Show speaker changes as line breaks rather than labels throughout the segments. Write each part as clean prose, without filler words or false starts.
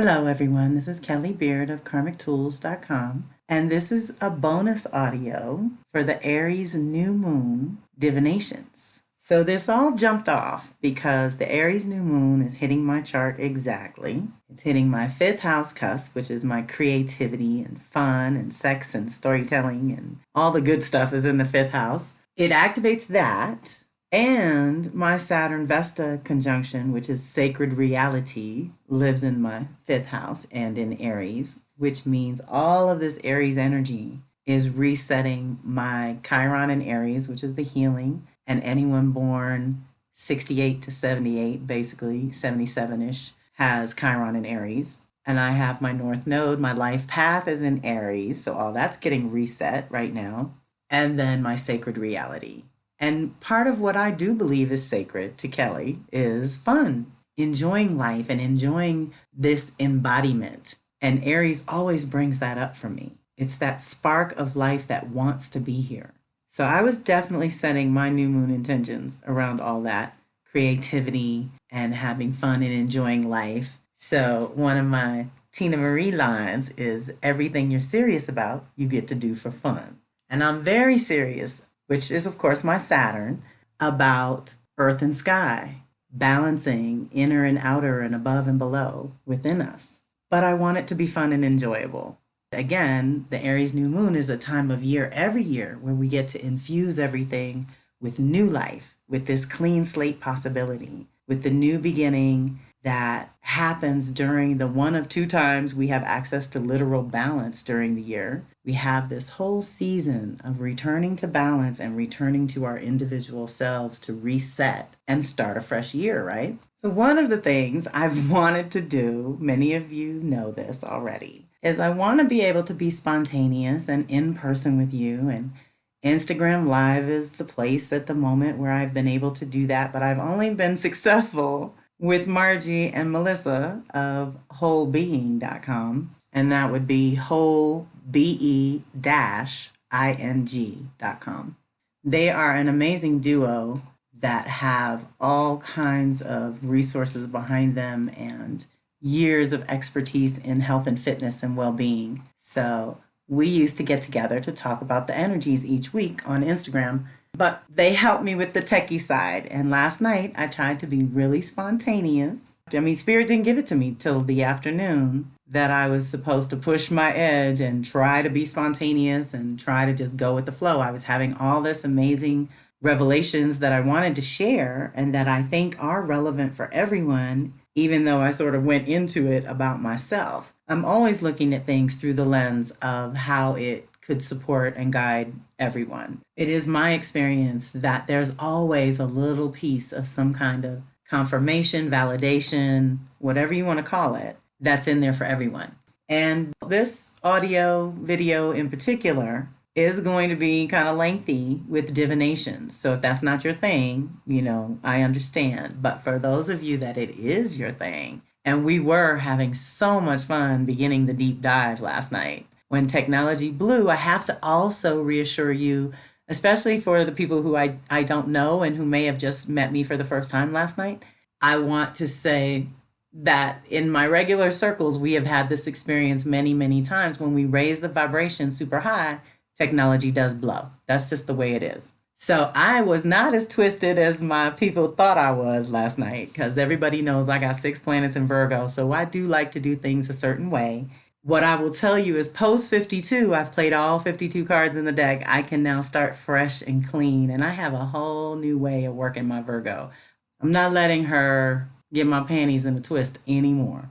Hello, everyone. This is Kelly Beard of KarmicTools.com, and this is a bonus audio for the ARIES New Moon Divinations. So this all jumped off because the ARIES New Moon is hitting my chart exactly. It's hitting my 5th house cusp, which is my creativity and fun and sex and storytelling, and all the good stuff is in the 5th house. It activates that. And my Saturn Vesta conjunction, which is sacred reality, lives in my 5th house and in Aries, which means all of this Aries energy is resetting my Chiron in Aries, which is the healing, and anyone born 68 to 78, basically 77-ish, has Chiron in Aries. And I have my North Node, my life path is in Aries, so all that's getting reset right now. And then my sacred reality. And part of what I do believe is sacred to Kelly is fun, enjoying life and enjoying this embodiment. And Aries always brings that up for me. It's that spark of life that wants to be here. So I was definitely setting my new moon intentions around all that creativity and having fun and enjoying life. So one of my Tina Marie lines is, everything you're serious about, you get to do for fun. And I'm very serious, which is, of course, my Saturn, about earth and sky, balancing inner and outer and above and below within us. But I want it to be fun and enjoyable. Again, the Aries New Moon is a time of year every year where we get to infuse everything with new life, with this clean slate possibility, with the new beginning that happens during the one of two times we have access to literal balance during the year. We have this whole season of returning to balance and returning to our individual selves to reset and start a fresh year, right? So one of the things I've wanted to do, many of you know this already, is I want to be able to be spontaneous and in person with you. And Instagram Live is the place at the moment where I've been able to do that, but I've only been successful with Margie and Melissa of wholebeing.com, and that would be whole-ing.com. They are an amazing duo that have all kinds of resources behind them and years of expertise in health and fitness and well-being. So we used to get together to talk about the energies each week on Instagram, but they helped me with the techie side. And last night I tried to be really spontaneous. Spirit didn't give it to me till the afternoon that I was supposed to push my edge and try to be spontaneous and try to just go with the flow. I was having all this amazing revelations that I wanted to share and that I think are relevant for everyone, even though I sort of went into it about myself. I'm always looking at things through the lens of how it could support and guide everyone. It is my experience that there's always a little piece of some kind of confirmation, validation, whatever you want to call it, that's in there for everyone. And this audio video in particular is going to be kind of lengthy with divinations. So if that's not your thing, I understand. But for those of you that it is your thing, and we were having so much fun beginning the deep dive last night, when technology blew, I have to also reassure you, especially for the people who I don't know and who may have just met me for the first time last night, I want to say that in my regular circles, we have had this experience many, many times. When we raise the vibration super high, technology does blow. That's just the way it is. So I was not as twisted as my people thought I was last night, because everybody knows I got 6 planets in Virgo. So I do like to do things a certain way. What I will tell you is post 52, I've played all 52 cards in the deck. I can now start fresh and clean, and I have a whole new way of working my Virgo. I'm not letting her get my panties in a twist anymore.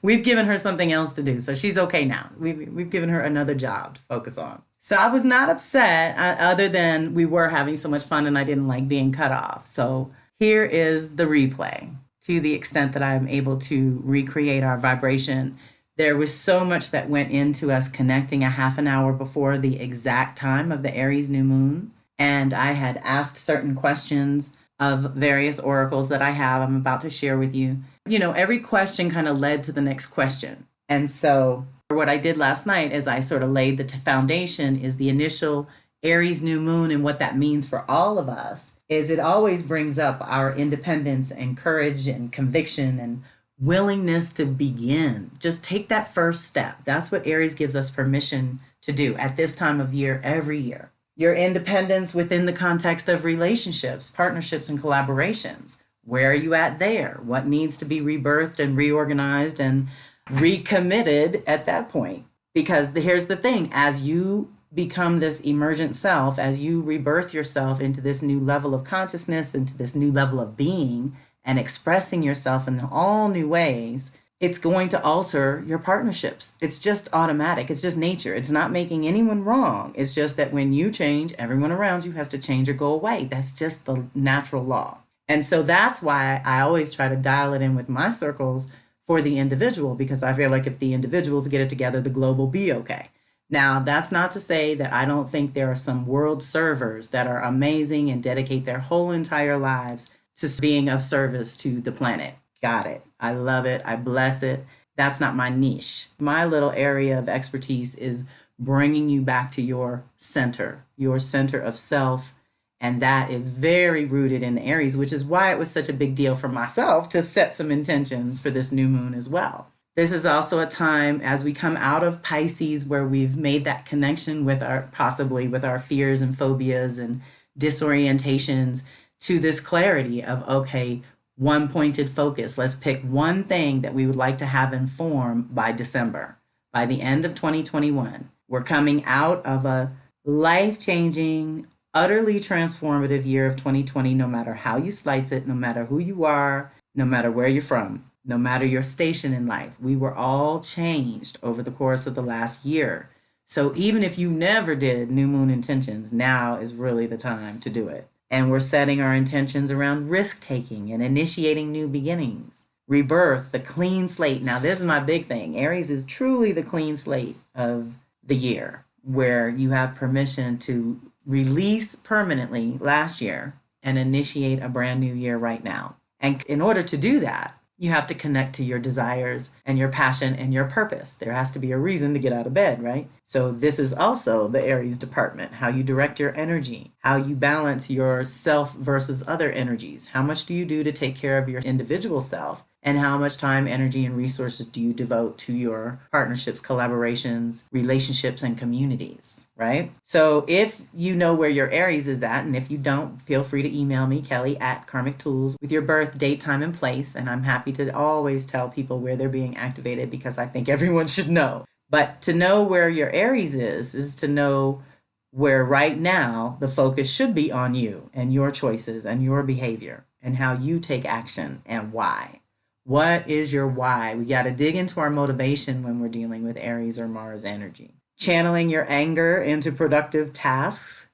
We've given her something else to do, so she's okay now. We've given her another job to focus on. So I was not upset, other than we were having so much fun and I didn't like being cut off. So here is the replay. To the extent that I'm able to recreate our vibration, there was so much that went into us connecting a half an hour before the exact time of the Aries New Moon. And I had asked certain questions of various oracles that I have, I'm about to share with you. Every question kind of led to the next question. And so what I did last night is I sort of laid the foundation is the initial Aries New Moon, and what that means for all of us is it always brings up our independence and courage and conviction and willingness to begin. Just take that first step. That's what Aries gives us permission to do at this time of year, every year. Your independence within the context of relationships, partnerships, and collaborations. Where are you at there? What needs to be rebirthed and reorganized and recommitted at that point? Because here's the thing, as you become this emergent self, as you rebirth yourself into this new level of consciousness, into this new level of being, and expressing yourself in all new ways, it's going to alter your partnerships. It's just automatic. It's just nature. It's not making anyone wrong. It's just that when you change, everyone around you has to change or go away. That's just the natural law. And so that's why I always try to dial it in with my circles for the individual, because I feel like if the individuals get it together, the globe will be okay. Now, that's not to say that I don't think there are some world servers that are amazing and dedicate their whole entire lives to being of service to the planet. Got it. I love it. I bless it. That's not my niche. My little area of expertise is bringing you back to your center of self. And that is very rooted in Aries, which is why it was such a big deal for myself to set some intentions for this new moon as well. This is also a time as we come out of Pisces where we've made that connection with possibly with our fears and phobias and disorientations to this clarity of, okay, one pointed focus. Let's pick one thing that we would like to have inform by December. By the end of 2021, we're coming out of a life-changing, utterly transformative year of 2020, no matter how you slice it, no matter who you are, no matter where you're from, no matter your station in life. We were all changed over the course of the last year. So even if you never did new moon intentions, now is really the time to do it. And we're setting our intentions around risk-taking and initiating new beginnings. Rebirth, the clean slate. Now, this is my big thing. Aries is truly the clean slate of the year, where you have permission to release permanently last year and initiate a brand new year right now. And in order to do that, you have to connect to your desires and your passion and your purpose. There has to be a reason to get out of bed, right? So this is also the Aries department, how you direct your energy, how you balance your self versus other energies. How much do you do to take care of your individual self? And how much time, energy, and resources do you devote to your partnerships, collaborations, relationships, and communities, right? So if you know where your Aries is at, and if you don't, feel free to email me, Kelly at Karmic Tools, with your birth, date, time, and place. And I'm happy to always tell people where they're being activated because I think everyone should know. But to know where your Aries is to know where right now the focus should be on you and your choices and your behavior and how you take action and why. What is your why? We got to dig into our motivation when we're dealing with Aries or Mars energy. Channeling your anger into productive tasks,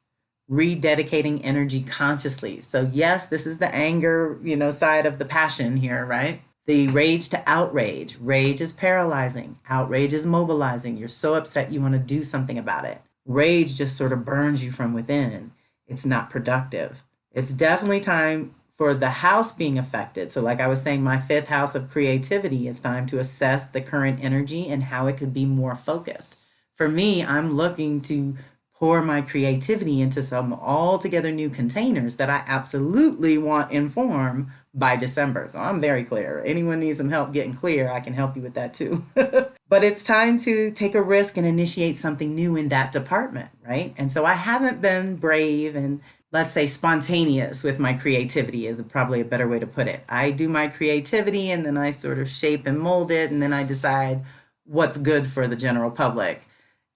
rededicating energy consciously. So yes, this is the anger, side of the passion here, right? The rage to outrage. Rage is paralyzing. Outrage is mobilizing. You're so upset you want to do something about it. Rage just sort of burns you from within. It's not productive. It's definitely time for the house being affected. So like I was saying, my fifth house of creativity, it's time to assess the current energy and how it could be more focused. For me, I'm looking to pour my creativity into some altogether new containers that I absolutely want inform by December. So I'm very clear. Anyone needs some help getting clear, I can help you with that too. But it's time to take a risk and initiate something new in that department, right? And so I haven't been brave and let's say spontaneous with my creativity is probably a better way to put it. I do my creativity and then I sort of shape and mold it and then I decide what's good for the general public.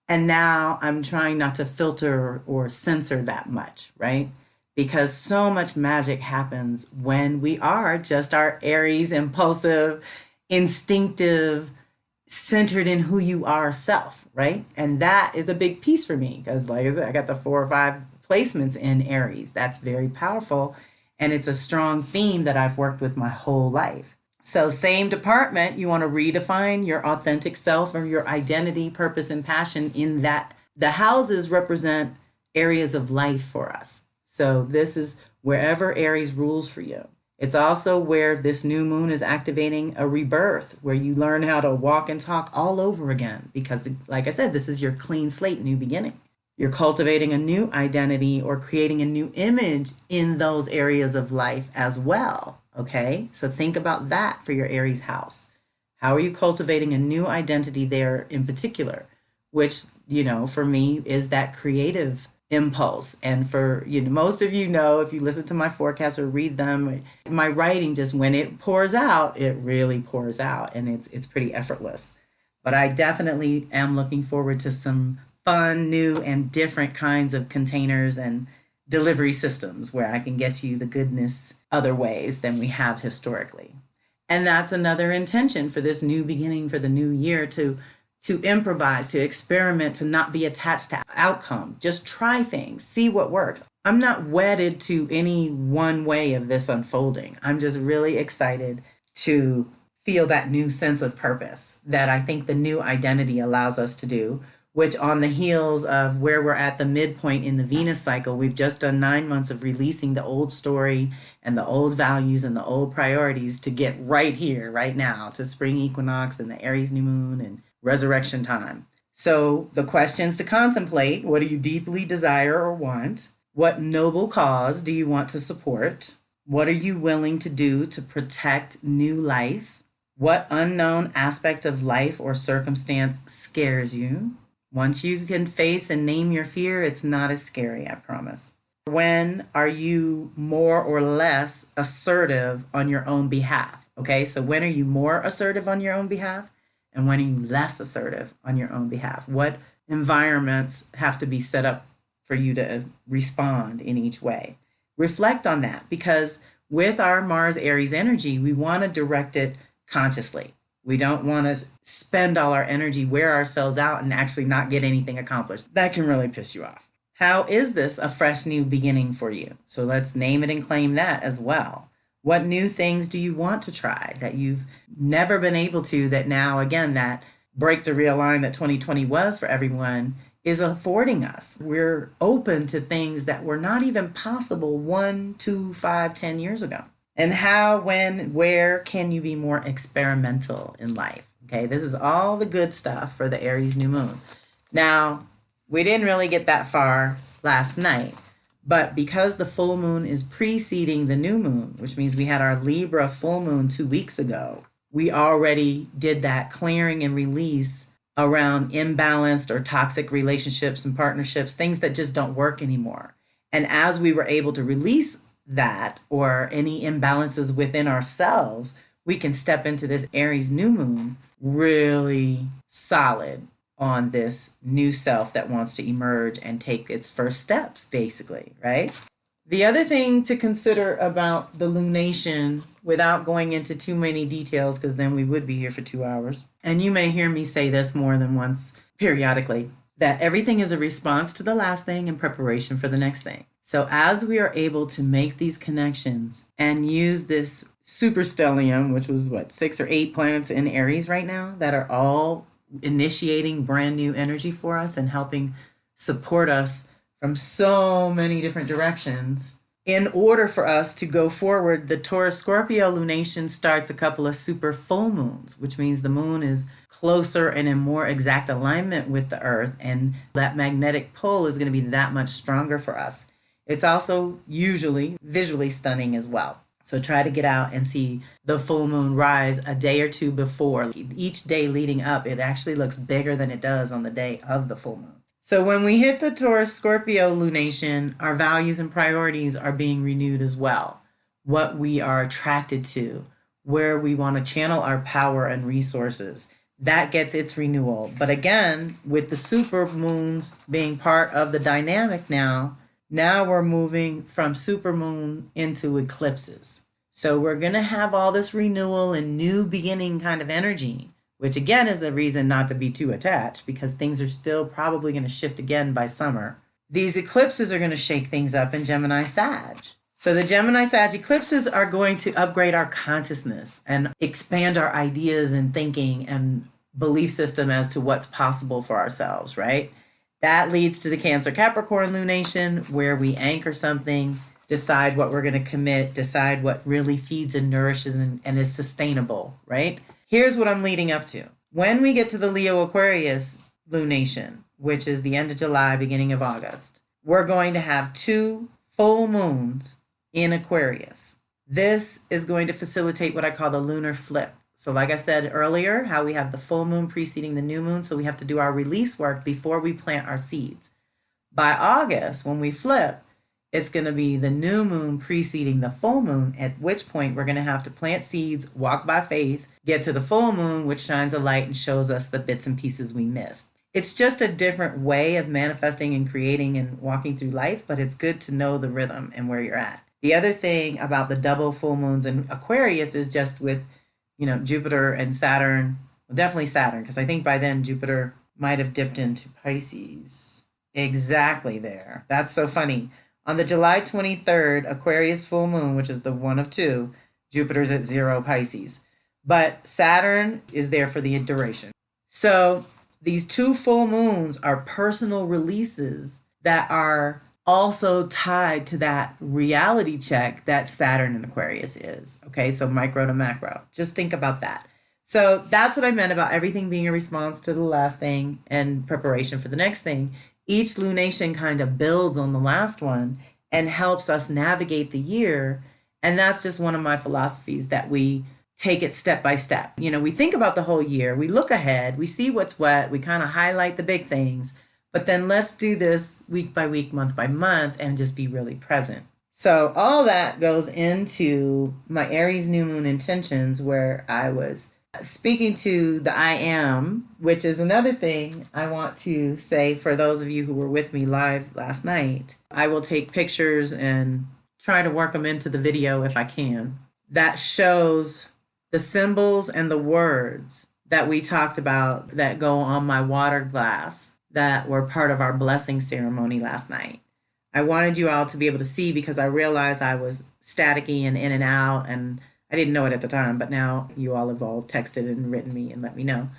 And now I'm trying not to filter or censor that much, right? Because so much magic happens when we are just our Aries, impulsive, instinctive, centered in who you are self, right? And that is a big piece for me because like I said, I got the 4 or 5 placements in Aries. That's very powerful. And it's a strong theme that I've worked with my whole life. So same department, you want to redefine your authentic self or your identity, purpose, and passion in that the houses represent areas of life for us. So this is wherever Aries rules for you. It's also where this new moon is activating a rebirth, where you learn how to walk and talk all over again. Because like I said, this is your clean slate, new beginning. You're cultivating a new identity or creating a new image in those areas of life as well. okay? So think about that for your Aries house. How are you cultivating a new identity there in particular, which, for me is that creative impulse. And for, most of if you listen to my forecasts or read them, my writing, just when it pours out, it really pours out, and it's pretty effortless. But I definitely am looking forward to some fun, new, and different kinds of containers and delivery systems where I can get you the goodness other ways than we have historically. And that's another intention for this new beginning, for the new year, to improvise, to experiment, to not be attached to outcome. Just try things, see what works. I'm not wedded to any one way of this unfolding. I'm just really excited to feel that new sense of purpose that I think the new identity allows us to do, which on the heels of where we're at the midpoint in the Venus cycle, we've just done 9 months of releasing the old story and the old values and the old priorities to get right here, right now, to spring equinox and the Aries New Moon and resurrection time. So the questions to contemplate: what do you deeply desire or want? What noble cause do you want to support? What are you willing to do to protect new life? What unknown aspect of life or circumstance scares you? Once you can face and name your fear, it's not as scary, I promise. When are you more or less assertive on your own behalf? Okay, so when are you more assertive on your own behalf? And when are you less assertive on your own behalf? What environments have to be set up for you to respond in each way? Reflect on that, because with our Mars Aries energy, we want to direct it consciously. We don't want to spend all our energy, wear ourselves out, and actually not get anything accomplished. That can really piss you off. How is this a fresh new beginning for you? So let's name it and claim that as well. What new things do you want to try that you've never been able to, that now, again, that break to realign that 2020 was for everyone is affording us? We're open to things that were not even possible 1, 2, 5, 10 years ago. And how, when, where can you be more experimental in life? Okay, this is all the good stuff for the Aries New Moon. Now, we didn't really get that far last night, but because the full moon is preceding the new moon, which means we had our Libra full moon 2 weeks ago, we already did that clearing and release around imbalanced or toxic relationships and partnerships, things that just don't work anymore. And as we were able to release that, or any imbalances within ourselves, we can step into this Aries new moon really solid on this new self that wants to emerge and take its first steps, basically, right? The other thing to consider about the lunation, without going into too many details, because then we would be here for 2 hours, and you may hear me say this more than once periodically, that everything is a response to the last thing in preparation for the next thing. So as we are able to make these connections and use this super stellium, which was 6 or 8 planets in Aries right now that are all initiating brand new energy for us and helping support us from so many different directions. In order for us to go forward, the Taurus Scorpio lunation starts a couple of super full moons, which means the moon is closer and in more exact alignment with the earth, and that magnetic pull is going to be that much stronger for us. It's also usually visually stunning as well. So try to get out and see the full moon rise a day or two before. Each day leading up, it actually looks bigger than it does on the day of the full moon. So when we hit the Taurus Scorpio lunation, our values and priorities are being renewed as well. What we are attracted to, where we want to channel our power and resources, that gets its renewal. But again, with the super moons being part of the dynamic now we're moving from supermoon into eclipses. So we're going to have all this renewal and new beginning kind of energy, which again is a reason not to be too attached, because things are still probably going to shift again by summer. These eclipses are going to shake things up in Gemini Sag. So the Gemini Sag eclipses are going to upgrade our consciousness and expand our ideas and thinking and belief system as to what's possible for ourselves, right? That leads to the Cancer Capricorn lunation, where we anchor something, decide what we're going to commit, decide what really feeds and nourishes and is sustainable, right? Here's what I'm leading up to. When we get to the Leo Aquarius lunation, which is the end of July, beginning of August, we're going to have 2 full moons in Aquarius. This is going to facilitate what I call the lunar flip. So like I said earlier, how we have the full moon preceding the new moon, so we have to do our release work before we plant our seeds. By August, when we flip, it's going to be the new moon preceding the full moon, at which point we're going to have to plant seeds, walk by faith, get to the full moon, which shines a light and shows us the bits and pieces we missed. It's just a different way of manifesting and creating and walking through life, but it's good to know the rhythm and where you're at. The other thing about the double full moons in Aquarius is just with, Jupiter and Saturn, well, definitely Saturn, because I think by then Jupiter might have dipped into Pisces. Exactly there. That's so funny. On the July 23rd Aquarius full moon, which is the one of two, Jupiter's at 0 Pisces. But Saturn is there for the duration. So these two full moons are personal releases that are also tied to that reality check that Saturn in Aquarius is. Okay, so micro to macro. Just think about that. So that's what I meant about everything being a response to the last thing and preparation for the next thing. Each lunation kind of builds on the last one and helps us navigate the year. And that's just one of my philosophies, that we take it step by step. We think about the whole year, we look ahead, we see what's what, we kind of highlight the big things, but then let's do this week by week, month by month, and just be really present. So all that goes into my Aries New Moon intentions, where I was speaking to the I am, which is another thing I want to say for those of you who were with me live last night. I will take pictures and try to work them into the video if I can. That shows the symbols and the words that we talked about that go on my water glass that were part of our blessing ceremony last night. I wanted you all to be able to see, because I realized I was staticky and in and out, and I didn't know it at the time, but now you all have all texted and written me and let me know.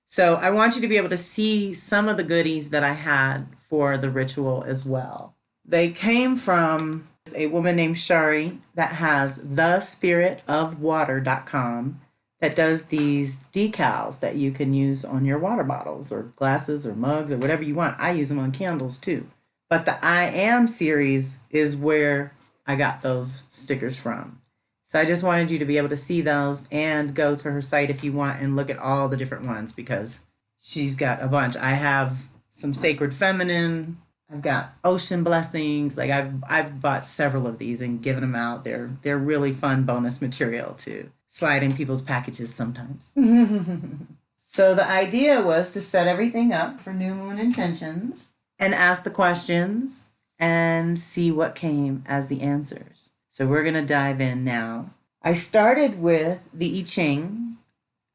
So I want you to be able to see some of the goodies that I had for the ritual as well. They came from a woman named Shari that has thespiritofwater.com that does these decals that you can use on your water bottles or glasses or mugs or whatever you want. I use them on candles too. But the I Am series is where I got those stickers from. So I just wanted you to be able to see those and go to her site if you want and look at all the different ones, because she's got a bunch. I have some Sacred Feminine. I've got Ocean Blessings. Like I've bought several of these and given them out. They're really fun bonus material to slide in people's packages sometimes. So the idea was to set everything up for new moon intentions and ask the questions and see what came as the answers. So we're going to dive in now. I started with the I Ching.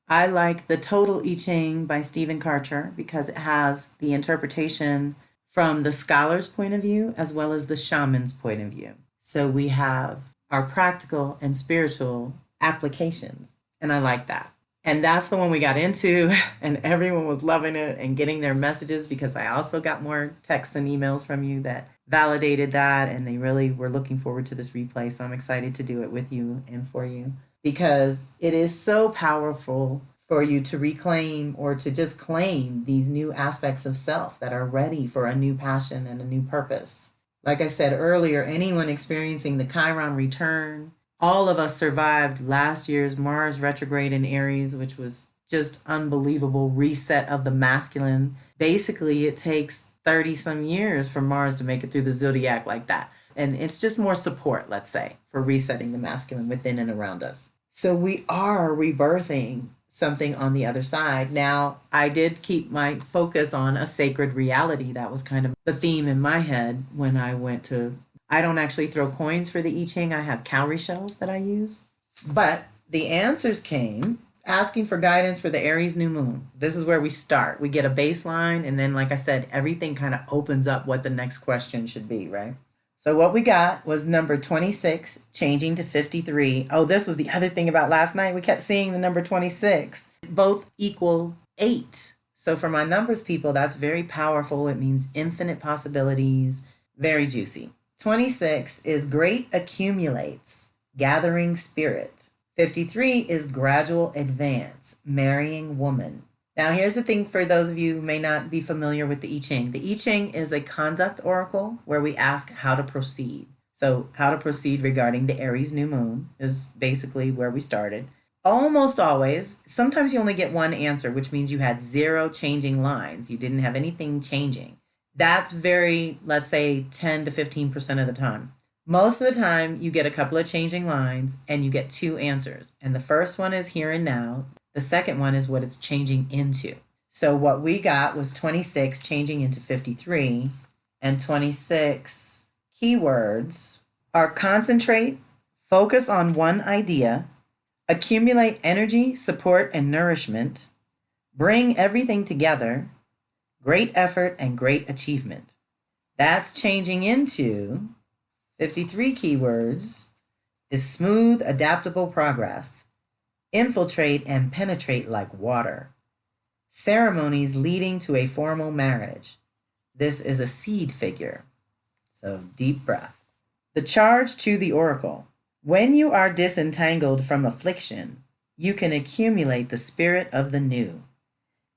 I like the Total I Ching by Stephen Karcher because it has the interpretation from the scholar's point of view as well as the shaman's point of view. So we have our practical and spiritual applications, and I like that. And that's the one we got into, and everyone was loving it and getting their messages, because I also got more texts and emails from you that validated that, and they really were looking forward to this replay. So I'm excited to do it with you and for you, because it is so powerful for you to reclaim or to just claim these new aspects of self that are ready for a new passion and a new purpose. Like I said earlier, anyone experiencing the Chiron return, all of us survived last year's Mars retrograde in Aries, which was just unbelievable reset of the masculine. Basically, it takes 30 some years for Mars to make it through the zodiac like that. And it's just more support, let's say, for resetting the masculine within and around us. So we are rebirthing something on the other side. Now, I did keep my focus on a sacred reality. That was kind of the theme in my head when I went to... I don't actually throw coins for the I Ching. I have cowrie shells that I use. But the answers came asking for guidance for the Aries New Moon. This is where we start. We get a baseline, and then, like I said, everything kind of opens up what the next question should be, right? So what we got was number 26, changing to 53. Oh, this was the other thing about last night. We kept seeing the number 26. Both equal 8. So for my numbers people, that's very powerful. It means infinite possibilities, very juicy. 26 is great accumulates, gathering spirit. 53 is gradual advance, marrying woman. Now, here's the thing for those of you who may not be familiar with the I Ching. The I Ching is a conduct oracle where we ask how to proceed. So how to proceed regarding the Aries New Moon is basically where we started. Almost always, sometimes you only get one answer, which means you had 0 changing lines. You didn't have anything changing. That's very, let's say, 10 to 15% of the time. Most of the time, you get a couple of changing lines and you get 2 answers. And the first one is here and now. The second one is what it's changing into. So what we got was 26 changing into 53, and 26 keywords are concentrate, focus on one idea, accumulate energy, support, and nourishment, bring everything together, great effort, and great achievement. That's changing into 53 keywords is smooth, adaptable progress, infiltrate and penetrate like water, ceremonies leading to a formal marriage. This is a seed figure. So deep breath. The charge to the oracle. When you are disentangled from affliction, you can accumulate the spirit of the new.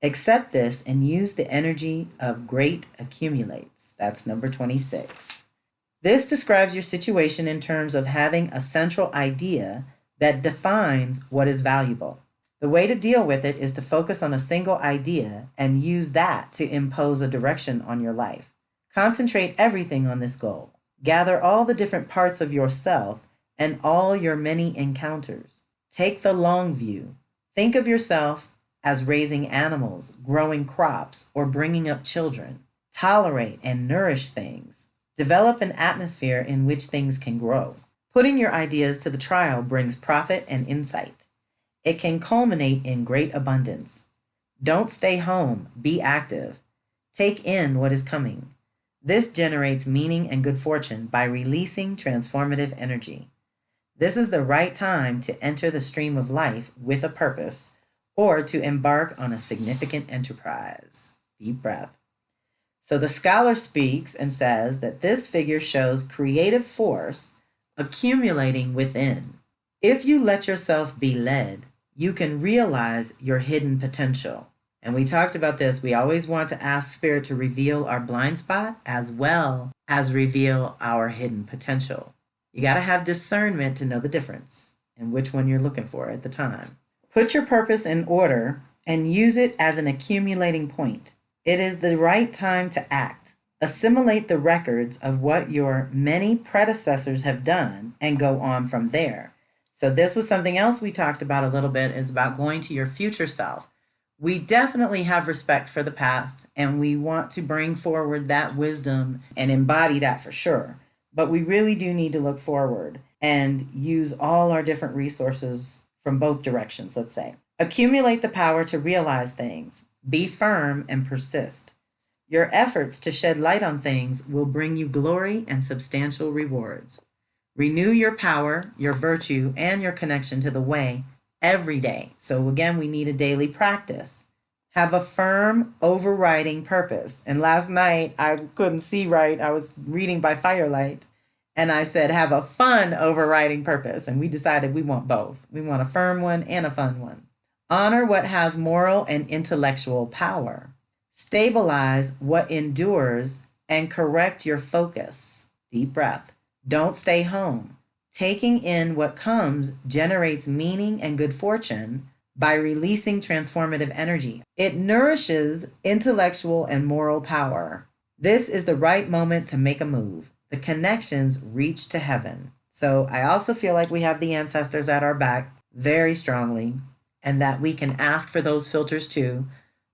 Accept this and use the energy of great accumulates. That's number 26. This describes your situation in terms of having a central idea that defines what is valuable. The way to deal with it is to focus on a single idea and use that to impose a direction on your life. Concentrate everything on this goal. Gather all the different parts of yourself and all your many encounters. Take the long view. Think of yourself as raising animals, growing crops, or bringing up children. Tolerate and nourish things. Develop an atmosphere in which things can grow. Putting your ideas to the trial brings profit and insight. It can culminate in great abundance. Don't stay home. Be active. Take in what is coming. This generates meaning and good fortune by releasing transformative energy. This is the right time to enter the stream of life with a purpose or to embark on a significant enterprise. Deep breath. So the scholar speaks and says that this figure shows creative force accumulating within. If you let yourself be led, you can realize your hidden potential. And we talked about this. We always want to ask Spirit to reveal our blind spot as well as reveal our hidden potential. You got to have discernment to know the difference and which one you're looking for at the time. Put your purpose in order and use it as an accumulating point. It is the right time to act. Assimilate the records of what your many predecessors have done and go on from there. So this was something else we talked about a little bit, is about going to your future self. We definitely have respect for the past and we want to bring forward that wisdom and embody that for sure. But we really do need to look forward and use all our different resources from both directions, let's say. Accumulate the power to realize things. Be firm and persist. Your efforts to shed light on things will bring you glory and substantial rewards. Renew your power, your virtue, and your connection to the way every day. So again, we need a daily practice. Have a firm, overriding purpose. And last night, I couldn't see right. I was reading by firelight. And I said, have a fun, overriding purpose. And we decided we want both. We want a firm one and a fun one. Honor what has moral and intellectual power. Stabilize what endures and correct your focus. Deep breath. Don't stay home. Taking in what comes generates meaning and good fortune by releasing transformative energy. It nourishes intellectual and moral power. This is the right moment to make a move. The connections reach to heaven. So I also feel like we have the ancestors at our back very strongly, and that we can ask for those filters too.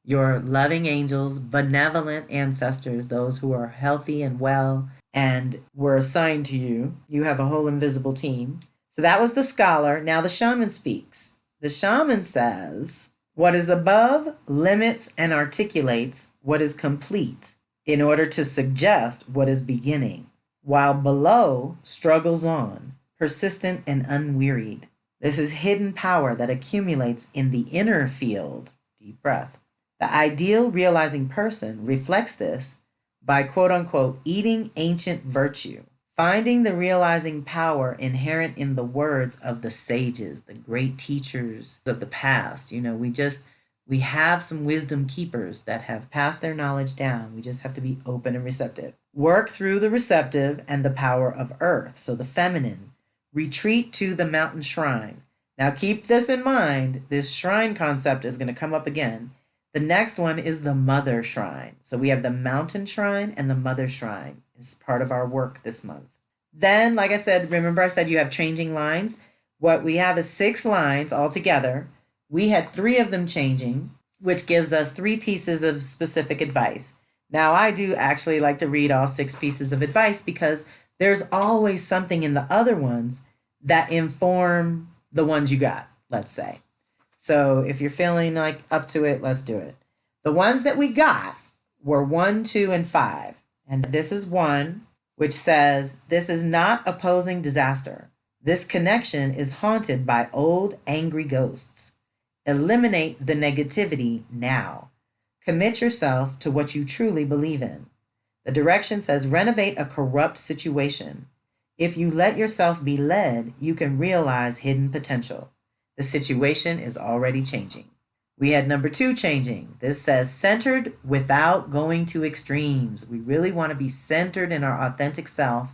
Your loving angels, benevolent ancestors, those who are healthy and well and were assigned to you. You have a whole invisible team. So that was the scholar. Now the shaman speaks. The shaman says, what is above limits and articulates what is complete in order to suggest what is beginning, while below struggles on, persistent and unwearied. This is hidden power that accumulates in the inner field. Deep breath. The ideal realizing person reflects this by quote unquote eating ancient virtue, finding the realizing power inherent in the words of the sages, the great teachers of the past. You know, we have some wisdom keepers that have passed their knowledge down. We just have to be open and receptive. Work through the receptive and the power of earth, so the feminine. Retreat to the mountain shrine. Now keep this in mind. This shrine concept is going to come up again. The next one is the mother shrine. So we have the mountain shrine and the mother shrine is part of our work this month. Then, like I said, remember I said you have changing lines. What we have is 6 lines altogether. We had 3 of them changing, which gives us 3 pieces of specific advice. Now, I do actually like to read all 6 pieces of advice because there's always something in the other ones that inform the ones you got, let's say. So if you're feeling like up to it, let's do it. The ones that we got were 1, 2, and 5. And this is 1, which says, this is not opposing disaster. This connection is haunted by old angry ghosts. Eliminate the negativity now. Commit yourself to what you truly believe in. The direction says renovate a corrupt situation. If you let yourself be led, you can realize hidden potential. The situation is already changing. We had number 2 changing. This says centered without going to extremes. We really want to be centered in our authentic self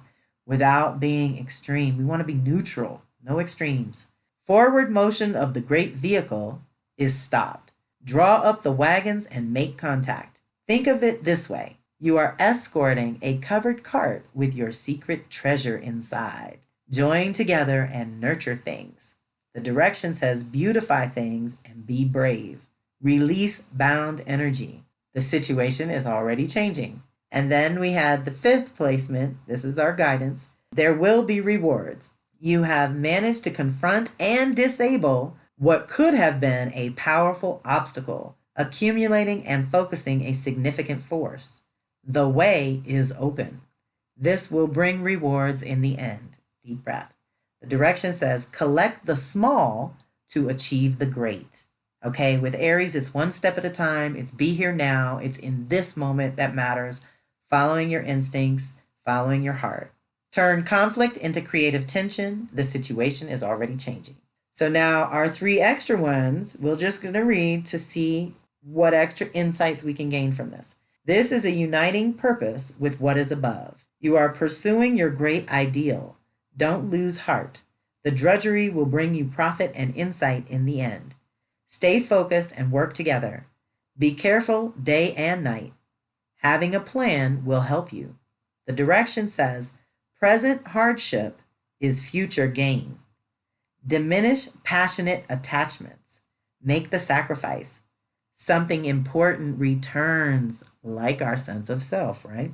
without being extreme. We want to be neutral, no extremes. Forward motion of the great vehicle is stopped. Draw up the wagons and make contact. Think of it this way. You are escorting a covered cart with your secret treasure inside. Join together and nurture things. The direction says beautify things and be brave. Release bound energy. The situation is already changing. And then we had the 5th placement. This is our guidance. There will be rewards. You have managed to confront and disable what could have been a powerful obstacle, accumulating and focusing a significant force. The way is open. This will bring rewards in the end. Deep breath. The direction says collect the small to achieve the great. Okay, with Aries, it's one step at a time. It's be here now. It's in this moment that matters. Following your instincts, following your heart. Turn conflict into creative tension. The situation is already changing. So now our 3 extra ones, we're just going to read to see what extra insights we can gain from this. This is a uniting purpose with what is above. You are pursuing your great ideal. Don't lose heart. The drudgery will bring you profit and insight in the end. Stay focused and work together. Be careful day and night. Having a plan will help you. The direction says, present hardship is future gain. Diminish passionate attachments. Make the sacrifice. Something important returns, like our sense of self, right?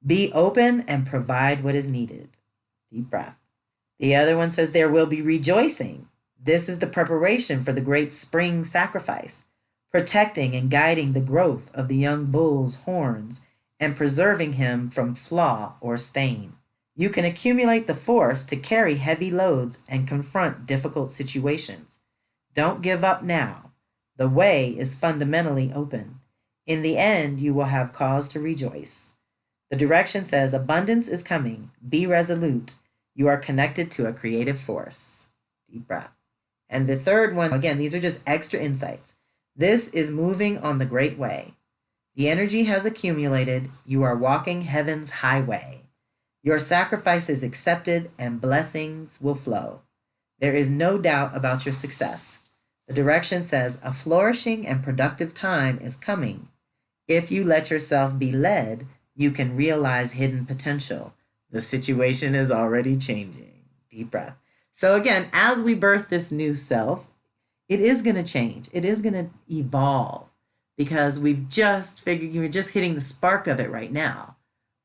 Be open and provide what is needed. Deep breath. The other one says there will be rejoicing. This is the preparation for the great spring sacrifice, protecting and guiding the growth of the young bull's horns and preserving him from flaw or stain. You can accumulate the force to carry heavy loads and confront difficult situations. Don't give up now. The way is fundamentally open. In the end, you will have cause to rejoice. The direction says abundance is coming. Be resolute. You are connected to a creative force. Deep breath. And the third one, again, these are just extra insights. This is moving on the great way. The energy has accumulated. You are walking heaven's highway. Your sacrifice is accepted and blessings will flow. There is no doubt about your success. The direction says a flourishing and productive time is coming. If you let yourself be led, you can realize hidden potential. The situation is already changing. Deep breath. So again, as we birth this new self, it is going to change. It is going to evolve because we've just figured you're just hitting the spark of it right now.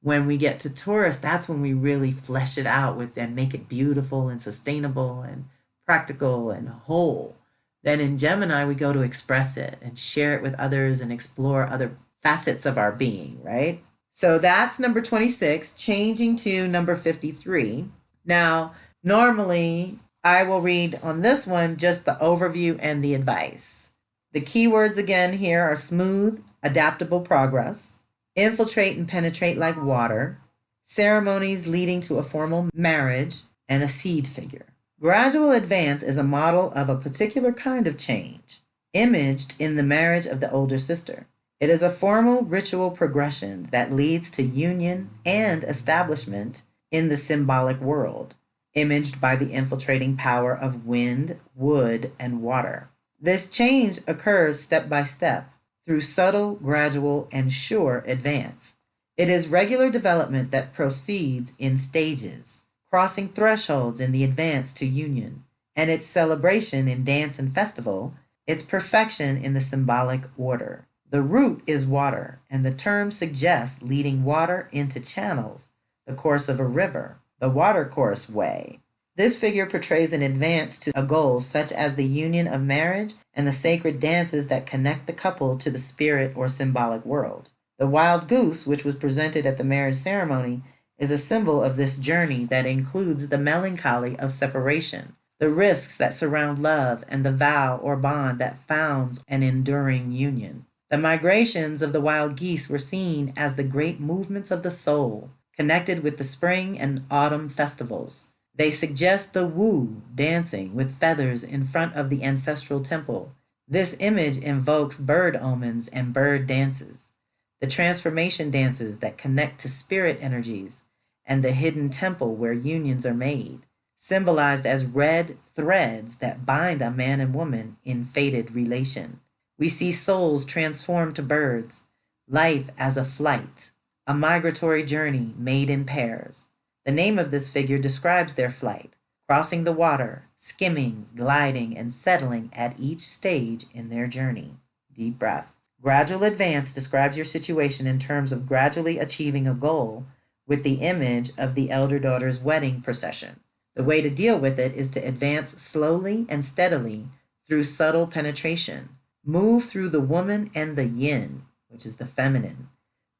When we get to Taurus, that's when we really flesh it out with and make it beautiful and sustainable and practical and whole. Then in Gemini, we go to express it and share it with others and explore other facets of our being, right? So that's number 26, changing to number 53. Now, normally, I will read on this one just the overview and the advice. The keywords again here are smooth, adaptable progress, infiltrate and penetrate like water, ceremonies leading to a formal marriage, and a seed figure. Gradual advance is a model of a particular kind of change, imaged in the marriage of the older sister. It is a formal ritual progression that leads to union and establishment in the symbolic world, imaged by the infiltrating power of wind, wood, and water. This change occurs step by step through subtle, gradual, and sure advance. It is regular development that proceeds in stages, crossing thresholds in the advance to union, and its celebration in dance and festival, its perfection in the symbolic order. The root is water, and the term suggests leading water into channels, the course of a river, the watercourse way. This figure portrays an advance to a goal such as the union of marriage and the sacred dances that connect the couple to the spirit or symbolic world. The wild goose, which was presented at the marriage ceremony, is a symbol of this journey that includes the melancholy of separation, the risks that surround love, and the vow or bond that founds an enduring union. The migrations of the wild geese were seen as the great movements of the soul, connected with the spring and autumn festivals. They suggest the woo dancing with feathers in front of the ancestral temple. This image invokes bird omens and bird dances, the transformation dances that connect to spirit energies, and the hidden temple where unions are made, symbolized as red threads that bind a man and woman in fated relation. We see souls transformed to birds, life as a flight, a migratory journey made in pairs. The name of this figure describes their flight, crossing the water, skimming, gliding, and settling at each stage in their journey. Deep breath. Gradual advance describes your situation in terms of gradually achieving a goal with the image of the elder daughter's wedding procession. The way to deal with it is to advance slowly and steadily through subtle penetration. Move through the woman and the yin, which is the feminine.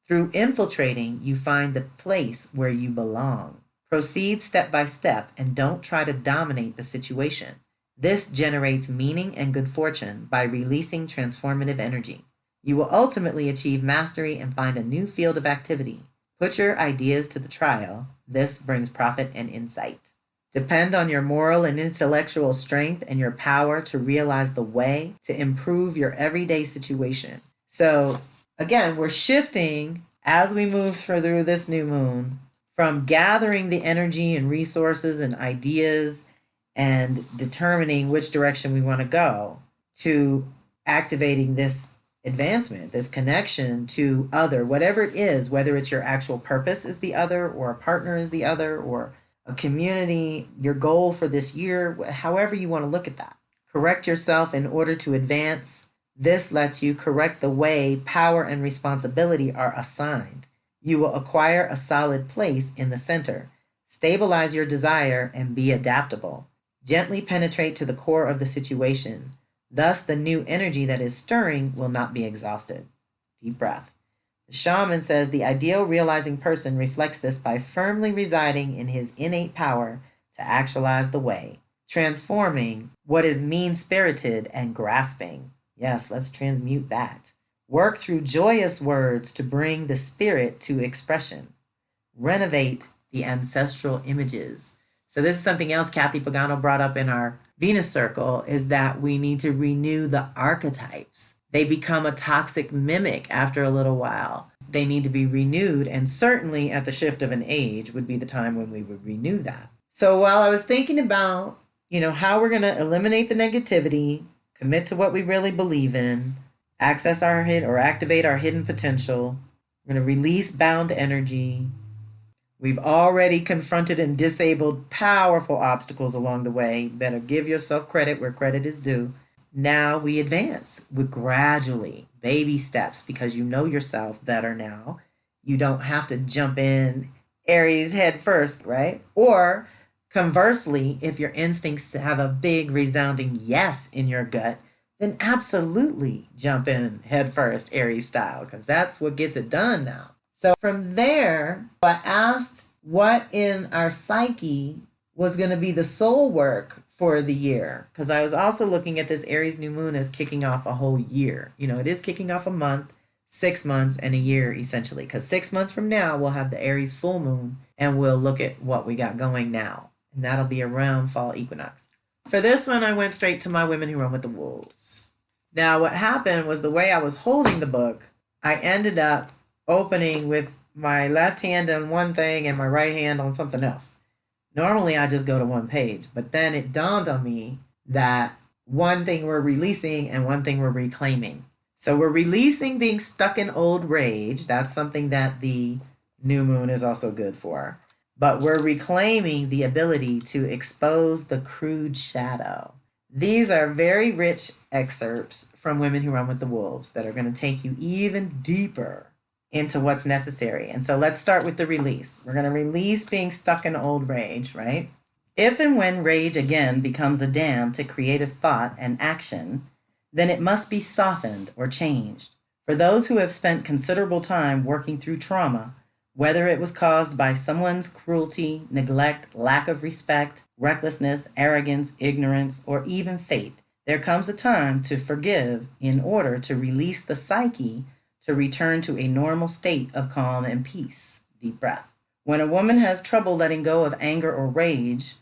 Through infiltrating, you find the place where you belong. Proceed step by step and don't try to dominate the situation. This generates meaning and good fortune by releasing transformative energy. You will ultimately achieve mastery and find a new field of activity. Put your ideas to the trial. This brings profit and insight. Depend on your moral and intellectual strength and your power to realize the way to improve your everyday situation. So, again, we're shifting as we move through this new moon from gathering the energy and resources and ideas and determining which direction we want to go to activating this advancement, this connection to other, whatever it is, whether it's your actual purpose is the other, or a partner is the other, or a community, your goal for this year, however you want to look at that. Correct yourself in order to advance. This lets you correct the way power and responsibility are assigned. You will acquire a solid place in the center. Stabilize your desire and be adaptable. Gently penetrate to the core of the situation. Thus, the new energy that is stirring will not be exhausted. Deep breath. The shaman says the ideal realizing person reflects this by firmly residing in his innate power to actualize the way, transforming what is mean-spirited and grasping. Yes, let's transmute that. Work through joyous words to bring the spirit to expression. Renovate the ancestral images. So this is something else Kathy Pagano brought up in our Venus circle, is that we need to renew the archetypes. They become a toxic mimic after a little while. They need to be renewed, and certainly at the shift of an age would be the time when we would renew that. So while I was thinking about, how we're going to eliminate the negativity, commit to what we really believe in, access our activate our hidden potential, we're going to release bound energy. We've already confronted and disabled powerful obstacles along the way. Better give yourself credit where credit is due. Now we advance with gradually, baby steps, because you know yourself better now. You don't have to jump in Aries head first, right? Or conversely, if your instincts have a big resounding yes in your gut, then absolutely jump in head first, Aries style, because that's what gets it done now. So from there, I asked what in our psyche was going to be the soul work for the year, because I was also looking at this Aries new moon as kicking off a whole year. It is kicking off a month, 6 months, and a year, essentially, because 6 months from now, we'll have the Aries full moon, and we'll look at what we got going now, and that'll be around fall equinox. For this one, I went straight to My Women Who Run with the Wolves. Now, what happened was the way I was holding the book, I ended up opening with my left hand on one thing and my right hand on something else. Normally I just go to one page, but then it dawned on me that one thing we're releasing and one thing we're reclaiming. So we're releasing being stuck in old rage. That's something that the new moon is also good for. But we're reclaiming the ability to expose the crude shadow. These are very rich excerpts from Women Who Run with the Wolves that are going to take you even deeper into what's necessary. And so let's start with the release. We're going to release being stuck in old rage, right? If and when rage again becomes a dam to creative thought and action, then it must be softened or changed. For those who have spent considerable time working through trauma, whether it was caused by someone's cruelty, neglect, lack of respect, recklessness, arrogance, ignorance, or even fate, there comes a time to forgive in order to release the psyche to return to a normal state of calm and peace. Deep breath. When a woman has trouble letting go of anger or rage,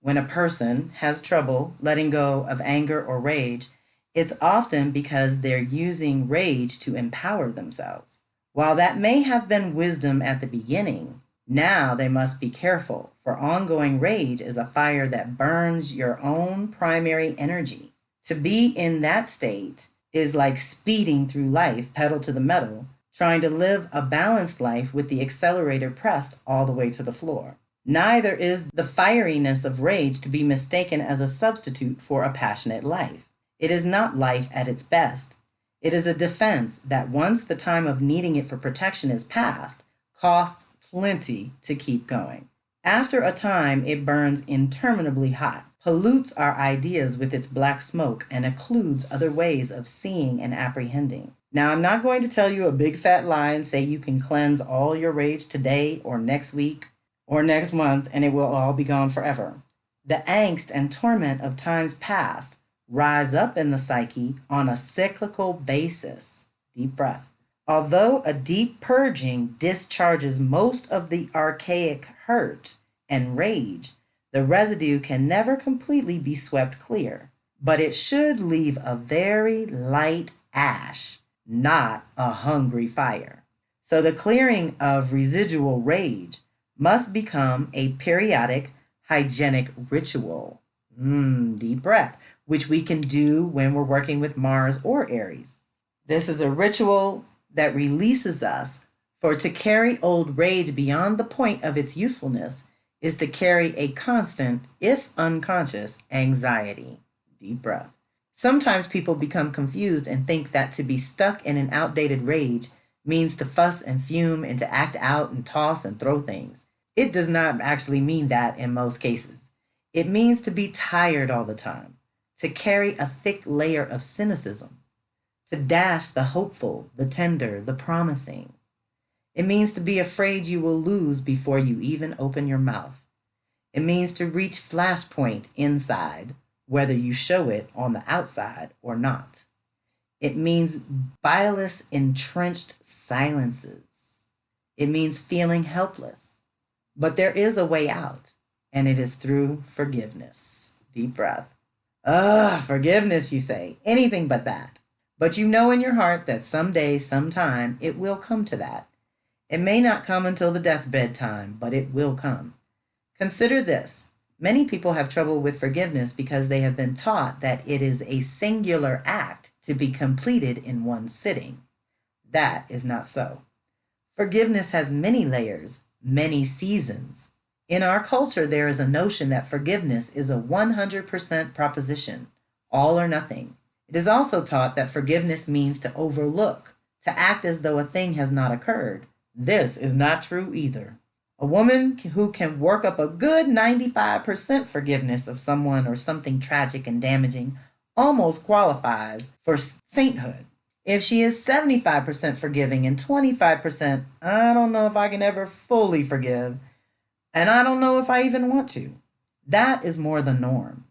when a person has trouble letting go of anger or rage, it's often because they're using rage to empower themselves. While that may have been wisdom at the beginning, now they must be careful, for ongoing rage is a fire that burns your own primary energy. To be in that state is like speeding through life, pedal to the metal, trying to live a balanced life with the accelerator pressed all the way to the floor. Neither is the fieriness of rage to be mistaken as a substitute for a passionate life. It is not life at its best. It is a defense that once the time of needing it for protection is past, costs plenty to keep going. After a time, it burns interminably hot, pollutes our ideas with its black smoke, and occludes other ways of seeing and apprehending. Now, I'm not going to tell you a big fat lie and say you can cleanse all your rage today or next week or next month and it will all be gone forever. The angst and torment of times past rise up in the psyche on a cyclical basis. Deep breath. Although a deep purging discharges most of the archaic hurt and rage, the residue can never completely be swept clear, but it should leave a very light ash, not a hungry fire. So the clearing of residual rage must become a periodic hygienic ritual. Deep breath, which we can do when we're working with Mars or Aries. This is a ritual that releases us, for to carry old rage beyond the point of its usefulness is to carry a constant, if unconscious, anxiety. Deep breath. Sometimes people become confused and think that to be stuck in an outdated rage means to fuss and fume and to act out and toss and throw things. It does not actually mean that in most cases. It means to be tired all the time, to carry a thick layer of cynicism, to dash the hopeful, the tender, the promising. It means to be afraid you will lose before you even open your mouth. It means to reach flashpoint inside, whether you show it on the outside or not. It means bilious, entrenched silences. It means feeling helpless. But there is a way out, and it is through forgiveness. Deep breath. Forgiveness, you say. Anything but that. But you know in your heart that someday, sometime, it will come to that. It may not come until the deathbed time, but it will come. Consider this. Many people have trouble with forgiveness because they have been taught that it is a singular act to be completed in one sitting. That is not so. Forgiveness has many layers, many seasons. In our culture, there is a notion that forgiveness is a 100% proposition, all or nothing. It is also taught that forgiveness means to overlook, to act as though a thing has not occurred. This is not true either. A woman who can work up a good 95% forgiveness of someone or something tragic and damaging almost qualifies for sainthood. If she is 75% forgiving and 25%, I don't know if I can ever fully forgive, and I don't know if I even want to. That is more the norm.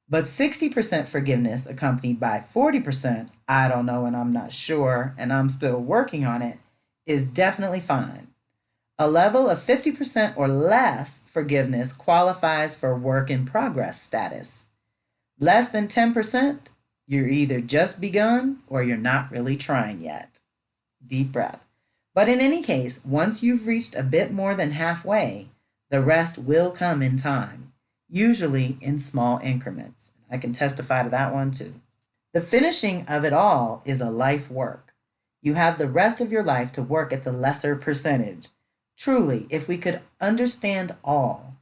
But 60% forgiveness accompanied by 40%, I don't know and I'm not sure and I'm still working on it, is definitely fine. A level of 50% or less forgiveness qualifies for work in progress status. Less than 10%, you're either just begun or you're not really trying yet. Deep breath. But in any case, once you've reached a bit more than halfway, the rest will come in time, usually in small increments. I can testify to that one too. The finishing of it all is a life work. You have the rest of your life to work at the lesser percentage. Truly, if we could understand all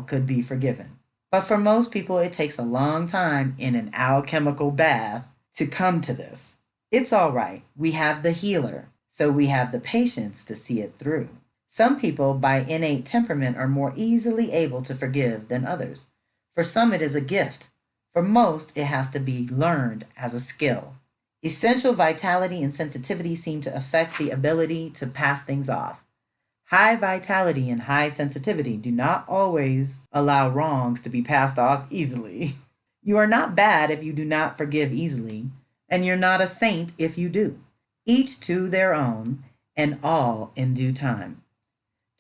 could be forgiven. But for most people, it takes a long time in an alchemical bath to come to this. It's all right. We have the healer, so we have the patience to see it through. Some people, by innate temperament, are more easily able to forgive than others. For some, it is a gift. For most, it has to be learned as a skill. Essential vitality and sensitivity seem to affect the ability to pass things off. High vitality and high sensitivity do not always allow wrongs to be passed off easily. You are not bad if you do not forgive easily, and you're not a saint if you do. Each to their own, and all in due time.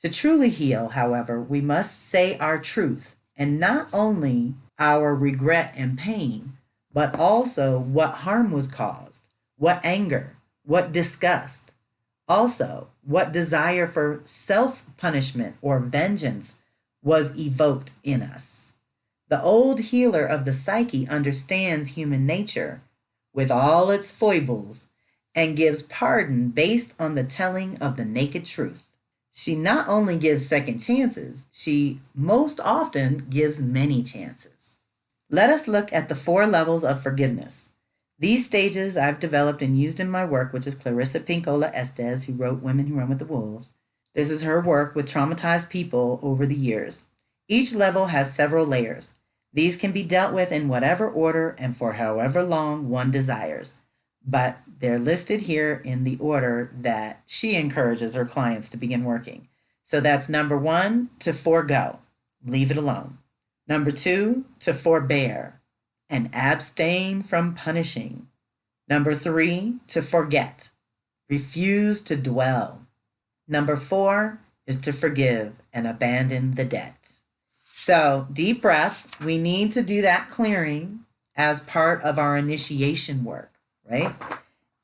To truly heal, however, we must say our truth, and not only our regret and pain, but also what harm was caused, what anger, what disgust, also what desire for self-punishment or vengeance was evoked in us. The old healer of the psyche understands human nature with all its foibles and gives pardon based on the telling of the naked truth. She not only gives second chances, she most often gives many chances. Let us look at the 4 levels of forgiveness. These stages I've developed and used in my work, which is Clarissa Pinkola Estes, who wrote Women Who Run with the Wolves. This is her work with traumatized people over the years. Each level has several layers. These can be dealt with in whatever order and for however long one desires, but they're listed here in the order that she encourages her clients to begin working. So that's number 1, to forego, leave it alone. Number 2, to forbear and abstain from punishing. Number 3, to forget, refuse to dwell. Number 4 is to forgive and abandon the debt. So deep breath, we need to do that clearing as part of our initiation work, right?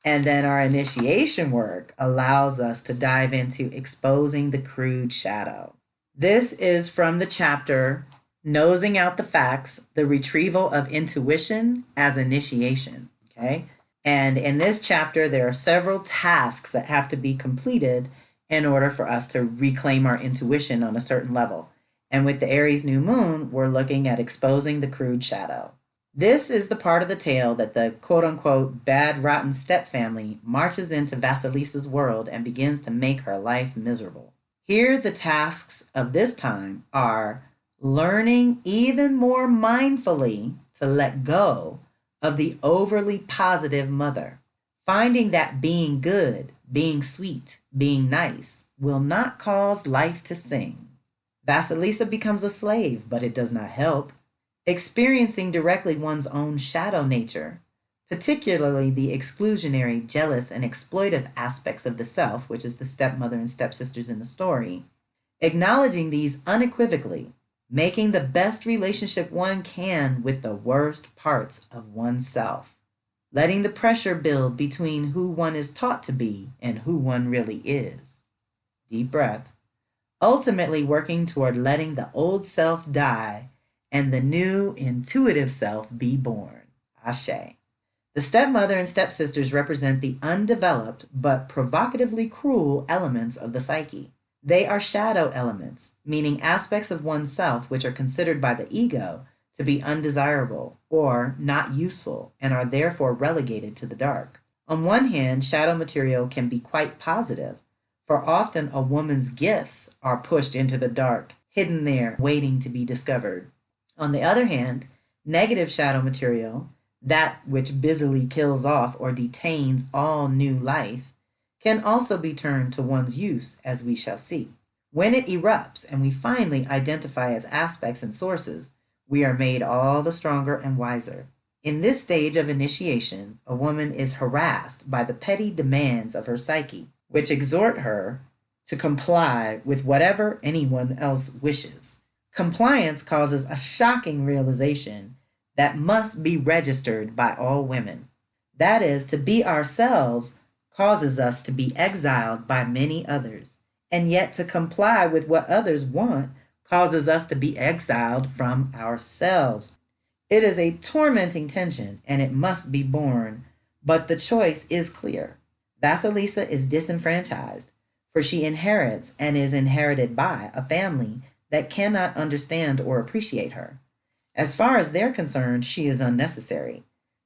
And then our initiation work allows us to dive into exposing the crude shadow. This is from the chapter Nosing Out the Facts, the Retrieval of Intuition as Initiation, okay? And in this chapter, there are several tasks that have to be completed in order for us to reclaim our intuition on a certain level. And with the Aries New Moon, we're looking at exposing the crude shadow. This is the part of the tale that the quote-unquote bad, rotten stepfamily marches into Vasilisa's world and begins to make her life miserable. Here, the tasks of this time are learning even more mindfully to let go of the overly positive mother, finding that being good, being sweet, being nice will not cause life to sing. Vasilisa becomes a slave, but it does not help. Experiencing directly one's own shadow nature, particularly the exclusionary, jealous, and exploitive aspects of the self, which is the stepmother and stepsisters in the story, acknowledging these unequivocally, making the best relationship one can with the worst parts of oneself, letting the pressure build between who one is taught to be and who one really is. Deep breath. Ultimately working toward letting the old self die and the new intuitive self be born. Ashe. The stepmother and stepsisters represent the undeveloped but provocatively cruel elements of the psyche. They are shadow elements, meaning aspects of oneself which are considered by the ego to be undesirable or not useful and are therefore relegated to the dark. On one hand, shadow material can be quite positive, for often a woman's gifts are pushed into the dark, hidden there, waiting to be discovered. On the other hand, negative shadow material, that which busily kills off or detains all new life, can also be turned to one's use, as we shall see. When it erupts and we finally identify its aspects and sources, we are made all the stronger and wiser. In this stage of initiation, a woman is harassed by the petty demands of her psyche, which exhort her to comply with whatever anyone else wishes. Compliance causes a shocking realization that must be registered by all women. That is, to be ourselves causes us to be exiled by many others, and yet to comply with what others want causes us to be exiled from ourselves. It is a tormenting tension, and it must be borne, but the choice is clear. Vasilisa is disenfranchised, for she inherits and is inherited by a family that cannot understand or appreciate her. As far as they're concerned, she is unnecessary.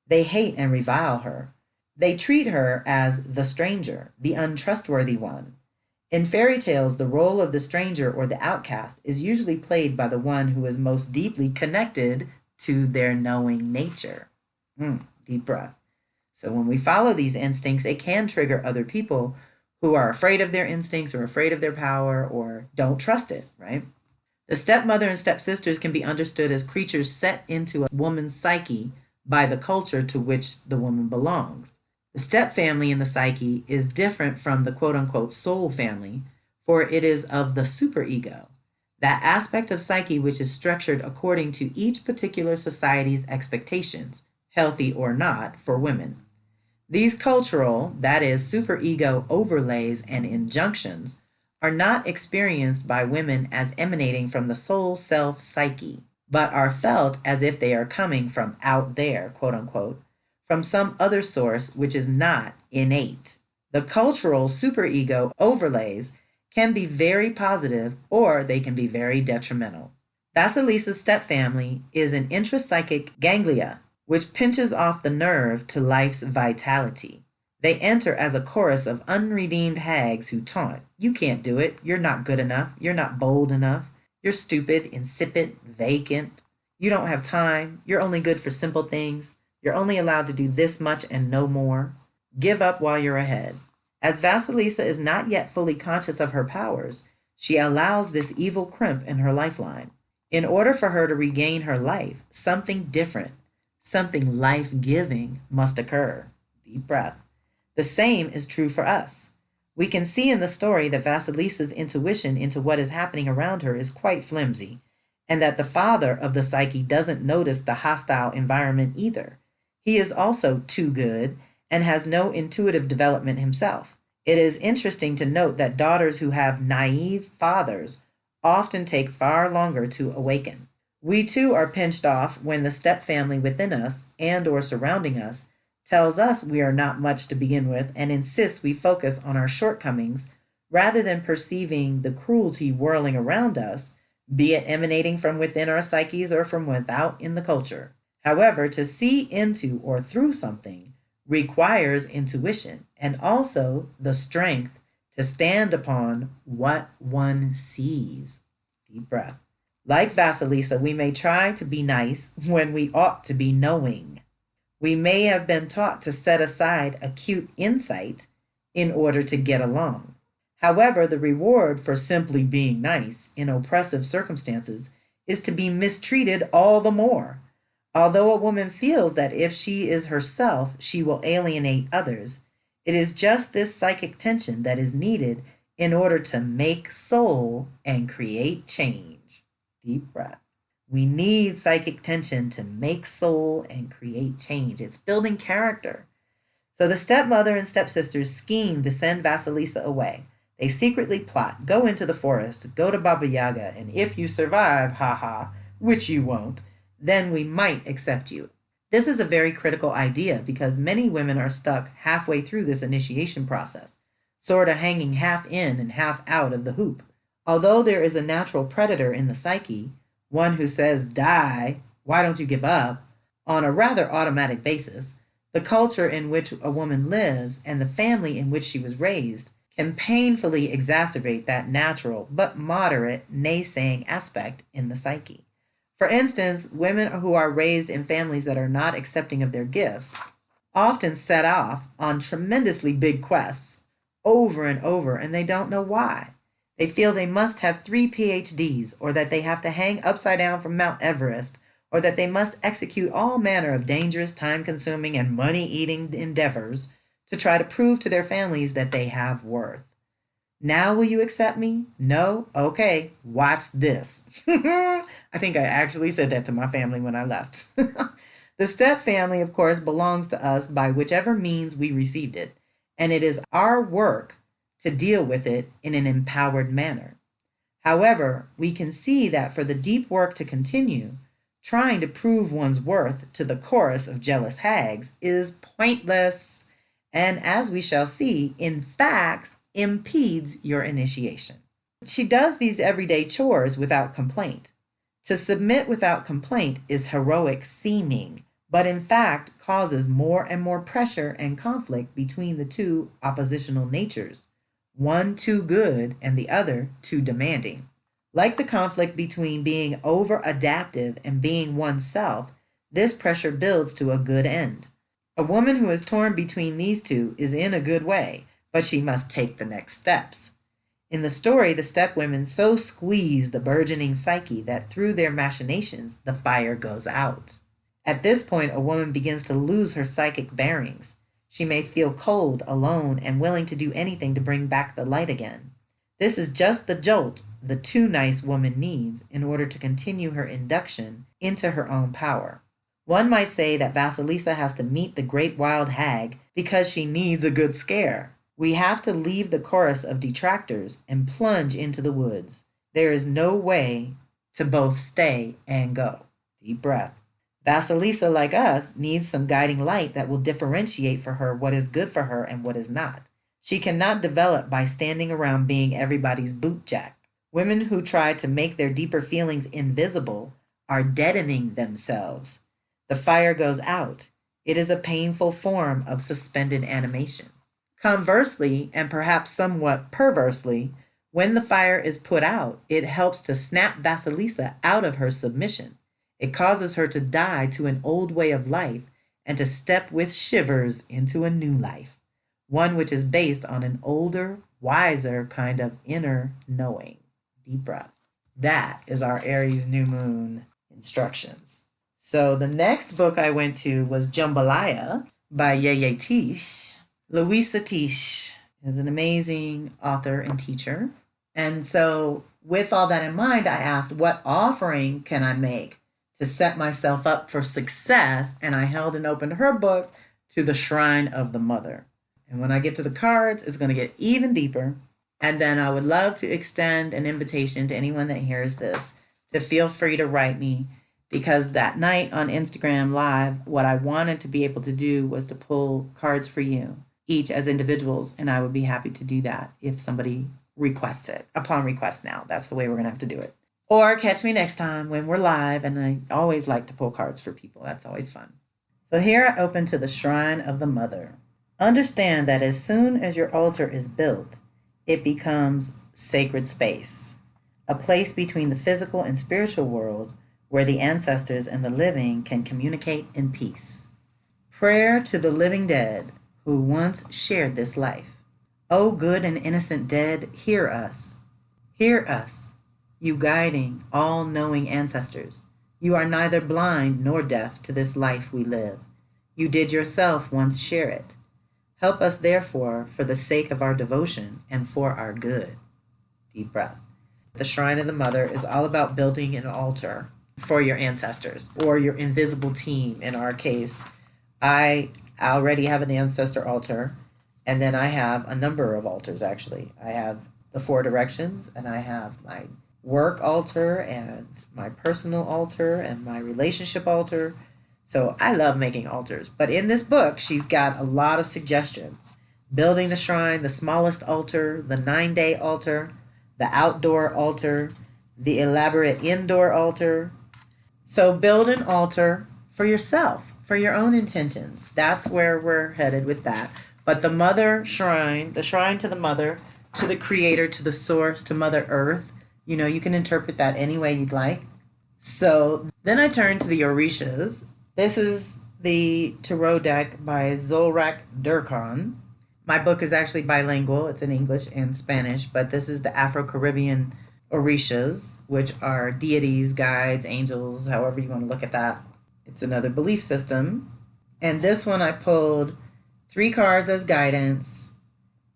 They hate and revile her. They treat her as the stranger, the untrustworthy one. In fairy tales, the role of the stranger or the outcast is usually played by the one who is most deeply connected to their knowing nature. Deep breath. So when we follow these instincts, it can trigger other people who are afraid of their instincts or afraid of their power or don't trust it, right? The stepmother and stepsisters can be understood as creatures set into a woman's psyche by the culture to which the woman belongs. The stepfamily in the psyche is different from the quote-unquote soul family, for it is of the superego, that aspect of psyche which is structured according to each particular society's expectations, healthy or not, for women. These cultural, that is, superego overlays and injunctions are not experienced by women as emanating from the soul self psyche, but are felt as if they are coming from out there, quote unquote, from some other source which is not innate. The cultural superego overlays can be very positive or they can be very detrimental. Vasilisa's stepfamily is an intrapsychic ganglia which pinches off the nerve to life's vitality. They enter as a chorus of unredeemed hags who taunt, "You can't do it, you're not good enough, you're not bold enough, you're stupid, insipid, vacant, you don't have time, you're only good for simple things, you're only allowed to do this much and no more. Give up while you're ahead." As Vasilisa is not yet fully conscious of her powers, she allows this evil crimp in her lifeline. In order for her to regain her life, something different, something life-giving must occur. Deep breath. The same is true for us. We can see in the story that Vasilisa's intuition into what is happening around her is quite flimsy, and that the father of the psyche doesn't notice the hostile environment either. He is also too good and has no intuitive development himself. It is interesting to note that daughters who have naive fathers often take far longer to awaken. We too are pinched off when the stepfamily within us and or surrounding us tells us we are not much to begin with and insists we focus on our shortcomings rather than perceiving the cruelty whirling around us, be it emanating from within our psyches or from without in the culture. However, to see into or through something requires intuition and also the strength to stand upon what one sees. Deep breath. Like Vasilisa, we may try to be nice when we ought to be knowing. We may have been taught to set aside acute insight in order to get along. However, the reward for simply being nice in oppressive circumstances is to be mistreated all the more. Although a woman feels that if she is herself, she will alienate others, it is just this psychic tension that is needed in order to make soul and create change. Deep breath. We need psychic tension to make soul and create change. It's building character. So the stepmother and stepsisters scheme to send Vasilisa away. They secretly plot, go into the forest, go to Baba Yaga, and if you survive, which you won't, then we might accept you. This is a very critical idea because many women are stuck halfway through this initiation process, sort of hanging half in and half out of the hoop. Although there is a natural predator in the psyche, one who says, die, why don't you give up, on a rather automatic basis, the culture in which a woman lives and the family in which she was raised can painfully exacerbate that natural but moderate naysaying aspect in the psyche. For instance, women who are raised in families that are not accepting of their gifts often set off on tremendously big quests over and over, and they don't know why. They feel they must have 3 PhDs, or that they have to hang upside down from Mount Everest, or that they must execute all manner of dangerous, time-consuming, and money-eating endeavors to try to prove to their families that they have worth. Now will you accept me? No? Okay, watch this. I think I actually said that to my family when I left. The step family, of course, belongs to us by whichever means we received it. and it is our work to deal with it in an empowered manner. However, we can see that for the deep work to continue, trying to prove one's worth to the chorus of jealous hags is pointless, and as we shall see, in fact, impedes your initiation. She does these everyday chores without complaint. To submit without complaint is heroic seeming, but in fact causes more and more pressure and conflict between the two oppositional natures, one too good and the other too demanding. Like the conflict between being over-adaptive and being oneself, this pressure builds to a good end. A woman who is torn between these two is in a good way, but she must take the next steps. In the story, the stepwomen so squeeze the burgeoning psyche that through their machinations, the fire goes out. At this point, a woman begins to lose her psychic bearings. She may feel cold, alone, and willing to do anything to bring back the light again. This is just the jolt the too nice woman needs in order to continue her induction into her own power. One might say that Vasilisa has to meet the great wild hag because she needs a good scare. We have to leave the chorus of detractors and plunge into the woods. There is no way to both stay and go. Deep breath. Vasilisa, like us, needs some guiding light that will differentiate for her what is good for her and what is not. She cannot develop by standing around being everybody's bootjack. Women who try to make their deeper feelings invisible are deadening themselves. The fire goes out. It is a painful form of suspended animation. Conversely, and perhaps somewhat perversely, when the fire is put out, it helps to snap Vasilisa out of her submission. It causes her to die to an old way of life and to step with shivers into a new life, one which is based on an older, wiser kind of inner knowing. Deep breath. That is our Aries New Moon instructions. So the next book I went to was Jambalaya by Yeye Tish. Louisa Tish is an amazing author and teacher. And so with all that in mind, I asked, what offering can I make to set myself up for success? And I held and opened her book to the Shrine of the Mother. And when I get to the cards, it's going to get even deeper. And then I would love to extend an invitation to anyone that hears this to feel free to write me, because that night on Instagram Live, what I wanted to be able to do was to pull cards for you, each as individuals, and I would be happy to do that if somebody requests it. Upon request now, that's the way we're going to have to do it. Or catch me next time when we're live, and I always like to pull cards for people. That's always fun. So here I open to the Shrine of the Mother. Understand that as soon as your altar is built, it becomes sacred space, a place between the physical and spiritual world where the ancestors and the living can communicate in peace. Prayer to the living dead who once shared this life. O good and innocent dead, hear us. Hear us, you guiding, all-knowing ancestors. You are neither blind nor deaf to this life we live. You did yourself once share it. Help us, therefore, for the sake of our devotion and for our good. Deep breath. The Shrine of the Mother is all about building an altar for your ancestors or your invisible team. In our case, I already have an ancestor altar, and then I have a number of altars, actually. I have the 4 directions, and I have my work altar and my personal altar and my relationship altar. So I love making altars. But in this book, she's got a lot of suggestions. Building the shrine, the smallest altar, the 9-day altar, the outdoor altar, the elaborate indoor altar. So build an altar for yourself, for your own intentions. That's where we're headed with that. But the mother shrine, the shrine to the mother, to the creator, to the source, to Mother Earth, you can interpret that any way you'd like. So then I turn to the Orishas. This is the Tarot deck by Zolrak Durkhan. My book is actually bilingual. It's in English and Spanish, but this is the Afro-Caribbean Orishas, which are deities, guides, angels, however you want to look at that. It's another belief system. And this one I pulled 3 cards as guidance,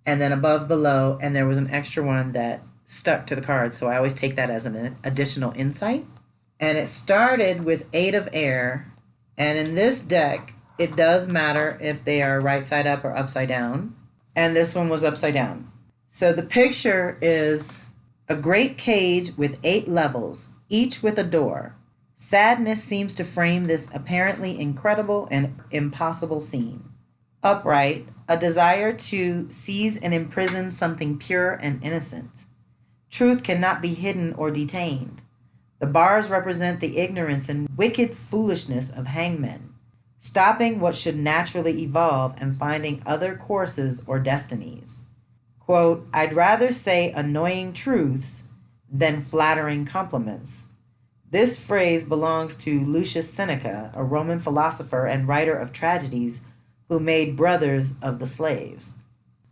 and then above, below, and there was an extra one that stuck to the cards, so I always take that as an additional insight. And it started with 8 of air, and in this deck, it does matter if they are right side up or upside down. and this one was upside down. So the picture is a great cage with 8 levels, each with a door. Sadness seems to frame this apparently incredible and impossible scene. Upright, a desire to seize and imprison something pure and innocent. Truth cannot be hidden or detained. The bars represent the ignorance and wicked foolishness of hangmen, stopping what should naturally evolve and finding other courses or destinies. Quote, I'd rather say annoying truths than flattering compliments. This phrase belongs to Lucius Seneca, a Roman philosopher and writer of tragedies who made brothers of the slaves.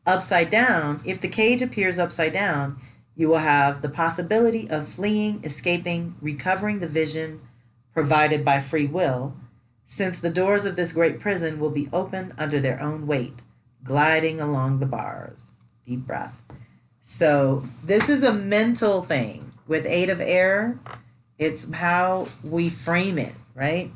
Upside down, if the cage appears upside down, you will have the possibility of fleeing, escaping, recovering the vision provided by free will, since the doors of this great prison will be opened under their own weight, gliding along the bars. Deep breath. So this is a mental thing. With 8 of air, it's how we frame it, right?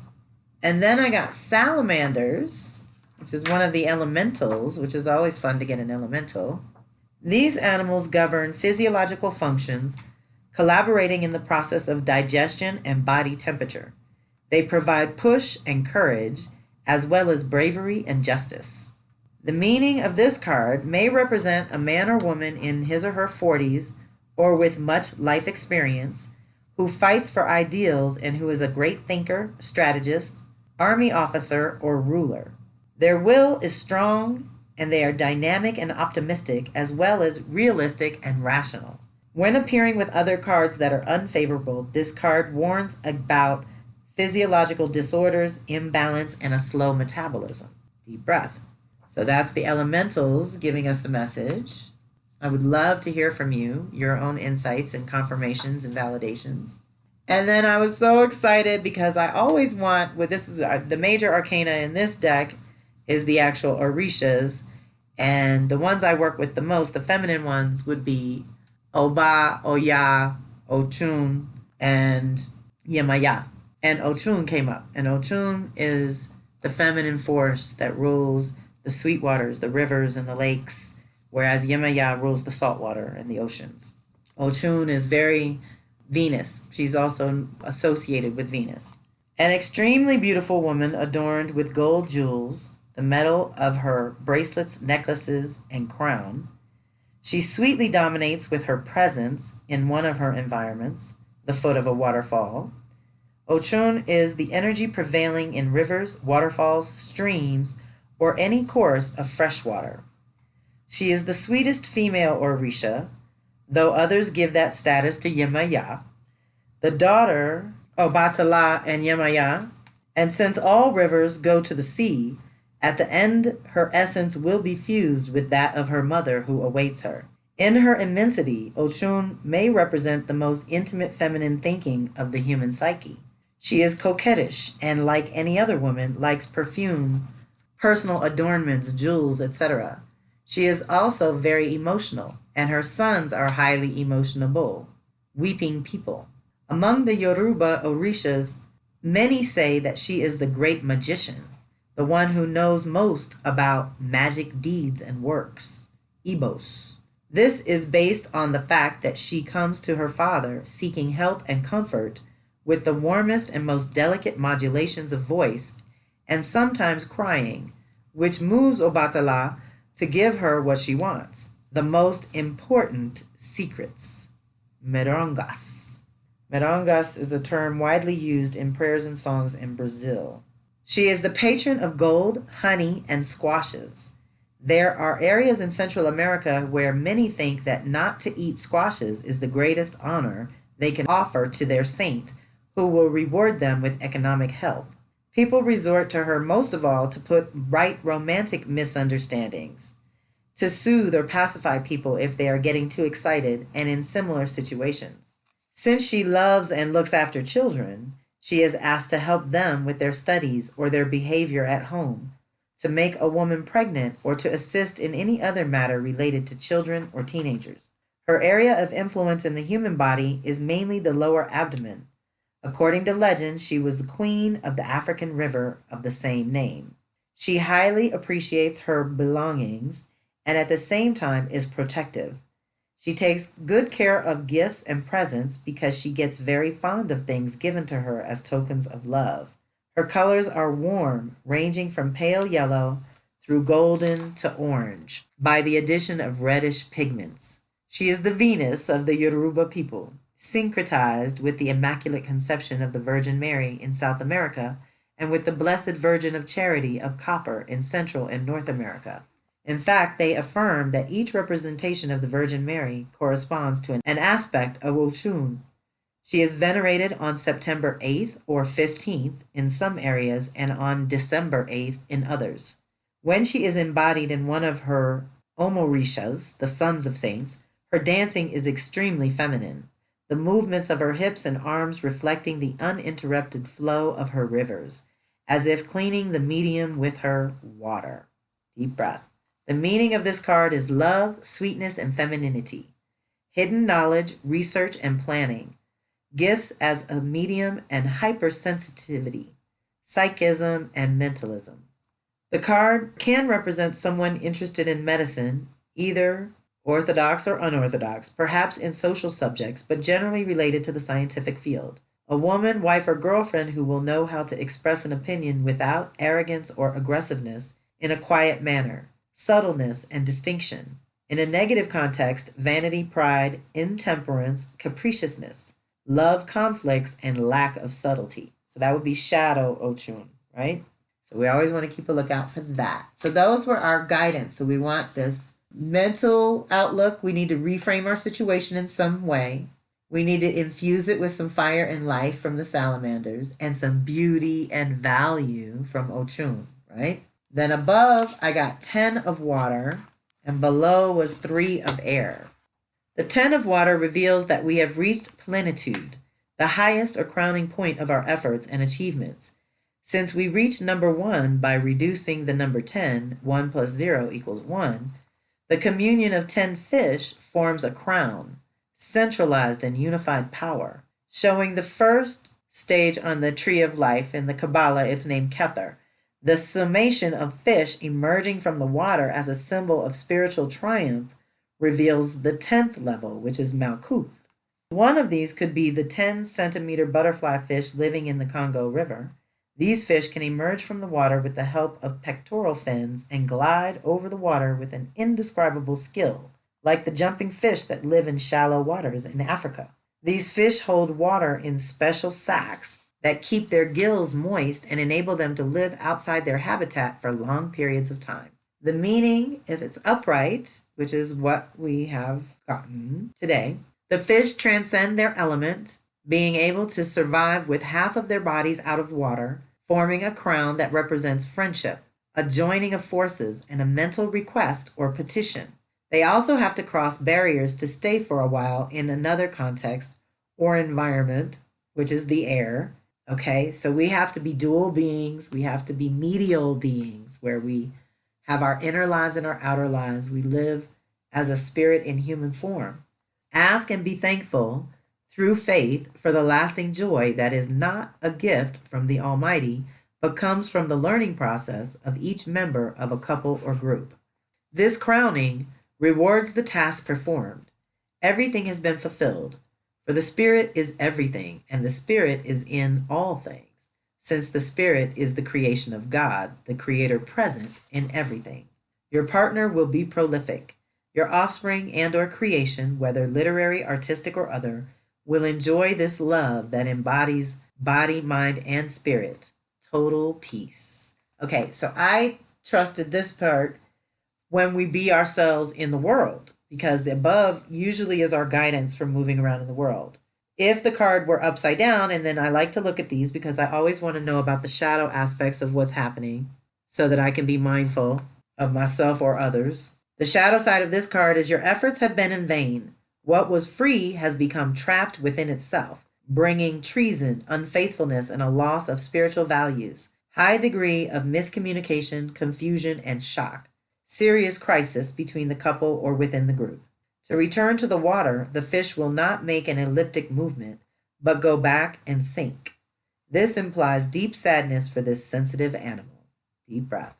And then I got salamanders, which is one of the elementals, which is always fun to get an elemental. These animals govern physiological functions, collaborating in the process of digestion and body temperature. They provide push and courage, as well as bravery and justice. The meaning of this card may represent a man or woman in his or her 40s or with much life experience who fights for ideals and who is a great thinker, strategist, army officer, or ruler. Their will is strong and they are dynamic and optimistic as well as realistic and rational. When appearing with other cards that are unfavorable, this card warns about physiological disorders, imbalance, and a slow metabolism. Deep breath. So that's the elementals giving us a message. I would love to hear from you, your own insights and confirmations and validations. And then I was so excited because I always want, this is the major arcana in this deck is the actual orishas. And the ones I work with the most, the feminine ones, would be Oba, Oya, Ochun, and Yemaya. And Ochun came up. And Ochun is the feminine force that rules the sweet waters, the rivers, and the lakes, whereas Yemaya rules the salt water and the oceans. Ochun is very Venus. She's also associated with Venus. An extremely beautiful woman adorned with gold jewels, the metal of her bracelets, necklaces, and crown. She sweetly dominates with her presence in one of her environments, the foot of a waterfall. Ochun is the energy prevailing in rivers, waterfalls, streams, or any course of fresh water. She is the sweetest female Orisha, though others give that status to Yemaya, the daughter of Batala and Yemaya, and since all rivers go to the sea, at the end her essence will be fused with that of her mother who awaits her. In her immensity, Ochun may represent the most intimate feminine thinking of the human psyche. She is coquettish and, like any other woman, likes perfume, personal adornments, jewels, etc. She is also very emotional, and her sons are highly emotional, weeping people. Among the Yoruba Orishas, many say that she is the great magician, the one who knows most about magic deeds and works, Ibos. This is based on the fact that she comes to her father seeking help and comfort with the warmest and most delicate modulations of voice and sometimes crying, which moves Obatala to give her what she wants, the most important secrets, merongas. Merongas is a term widely used in prayers and songs in Brazil. She is the patron of gold, honey, and squashes. There are areas in Central America where many think that not to eat squashes is the greatest honor they can offer to their saint, who will reward them with economic help. People resort to her most of all to put right romantic misunderstandings, to soothe or pacify people if they are getting too excited and in similar situations. Since she loves and looks after children, she is asked to help them with their studies or their behavior at home, to make a woman pregnant, or to assist in any other matter related to children or teenagers. Her area of influence in the human body is mainly the lower abdomen. According to legend, she was the queen of the African river of the same name. She highly appreciates her belongings
and at the same time is protective. She takes good care of gifts and presents because she gets very fond of things given to her as tokens of love. Her colors are warm, ranging from pale yellow through golden to orange, by the addition of reddish pigments. She is the Venus of the Yoruba people, syncretized with the Immaculate Conception of the Virgin Mary in South America and with the Blessed Virgin of Charity of Copper in Central and North America. In fact, they affirm that each representation of the Virgin Mary corresponds to an aspect of Oshun. She is venerated on September 8th or 15th in some areas and on December 8th in others. When she is embodied in one of her Omorishas, the sons of saints, her dancing is extremely feminine, the movements of her hips and arms reflecting the uninterrupted flow of her rivers, as if cleaning the medium with her water. Deep breath. The meaning of this card is love, sweetness, and femininity, hidden knowledge, research, and planning, gifts as a medium and hypersensitivity, psychism, and mentalism. The card can represent someone interested in medicine, either orthodox or unorthodox, perhaps in social subjects, but generally related to the scientific field. A woman, wife, or girlfriend who will know how to express an opinion without arrogance or aggressiveness in a quiet manner, subtleness, and distinction. In a negative context, vanity, pride, intemperance, capriciousness, love conflicts, and lack of subtlety. So that would be shadow Ochun, right? So we always want to keep a lookout for that. So those were our guidance. So we want this mental outlook. We need to reframe our situation in some way. We need to infuse it with some fire and life from the salamanders and some beauty and value from Ochun, right? Then above, I got 10 of water, and below was 3 of air. The 10 of water reveals that we have reached plenitude, the highest or crowning point of our efforts and achievements. Since we reached number 1 by reducing the number 10, 1 plus 0 equals 1, the communion of 10 fish forms a crown, centralized and unified power, showing the first stage on the tree of life. In the Kabbalah, it's named Kether. The summation of fish emerging from the water as a symbol of spiritual triumph reveals the 10th level, which is Malkuth. One of these could be the 10-centimeter butterfly fish living in the Congo River. These fish can emerge from the water with the help of pectoral fins and glide over the water with an indescribable skill, like the jumping fish that live in shallow waters in Africa. These fish hold water in special sacs that keep their gills moist and enable them to live outside their habitat for long periods of time. The meaning, if it's upright, which is what we have gotten today, the fish transcend their element, being able to survive with half of their bodies out of water, forming a crown that represents friendship, a joining of forces, and a mental request or petition. They also have to cross barriers to stay for a while in another context or environment, which is the air. Okay, so we have to be dual beings. We have to be medial beings where we have our inner lives and our outer lives. We live as a spirit in human form. Ask and be thankful through faith for the lasting joy that is not a gift from the Almighty, but comes from the learning process of each member of a couple or group. This crowning rewards the task performed. Everything has been fulfilled. For the Spirit is everything, and the Spirit is in all things, since the Spirit is the creation of God, the Creator present in everything. Your partner will be prolific. Your offspring and or creation, whether literary, artistic, or other, will enjoy this love that embodies body, mind, and spirit. Total peace. Okay, so I trusted this part when we be ourselves in the world, because the above usually is our guidance for moving around in the world. If the card were upside down, and then I like to look at these because I always want to know about the shadow aspects of what's happening so that I can be mindful of myself or others. The shadow side of this card is your efforts have been in vain. What was free has become trapped within itself, bringing treason, unfaithfulness, and a loss of spiritual values. High degree of miscommunication, confusion, and shock. Serious crisis between the couple or within the group. To return to the water, the fish will not make an elliptic movement, but go back and sink. This implies deep sadness for this sensitive animal. Deep breath.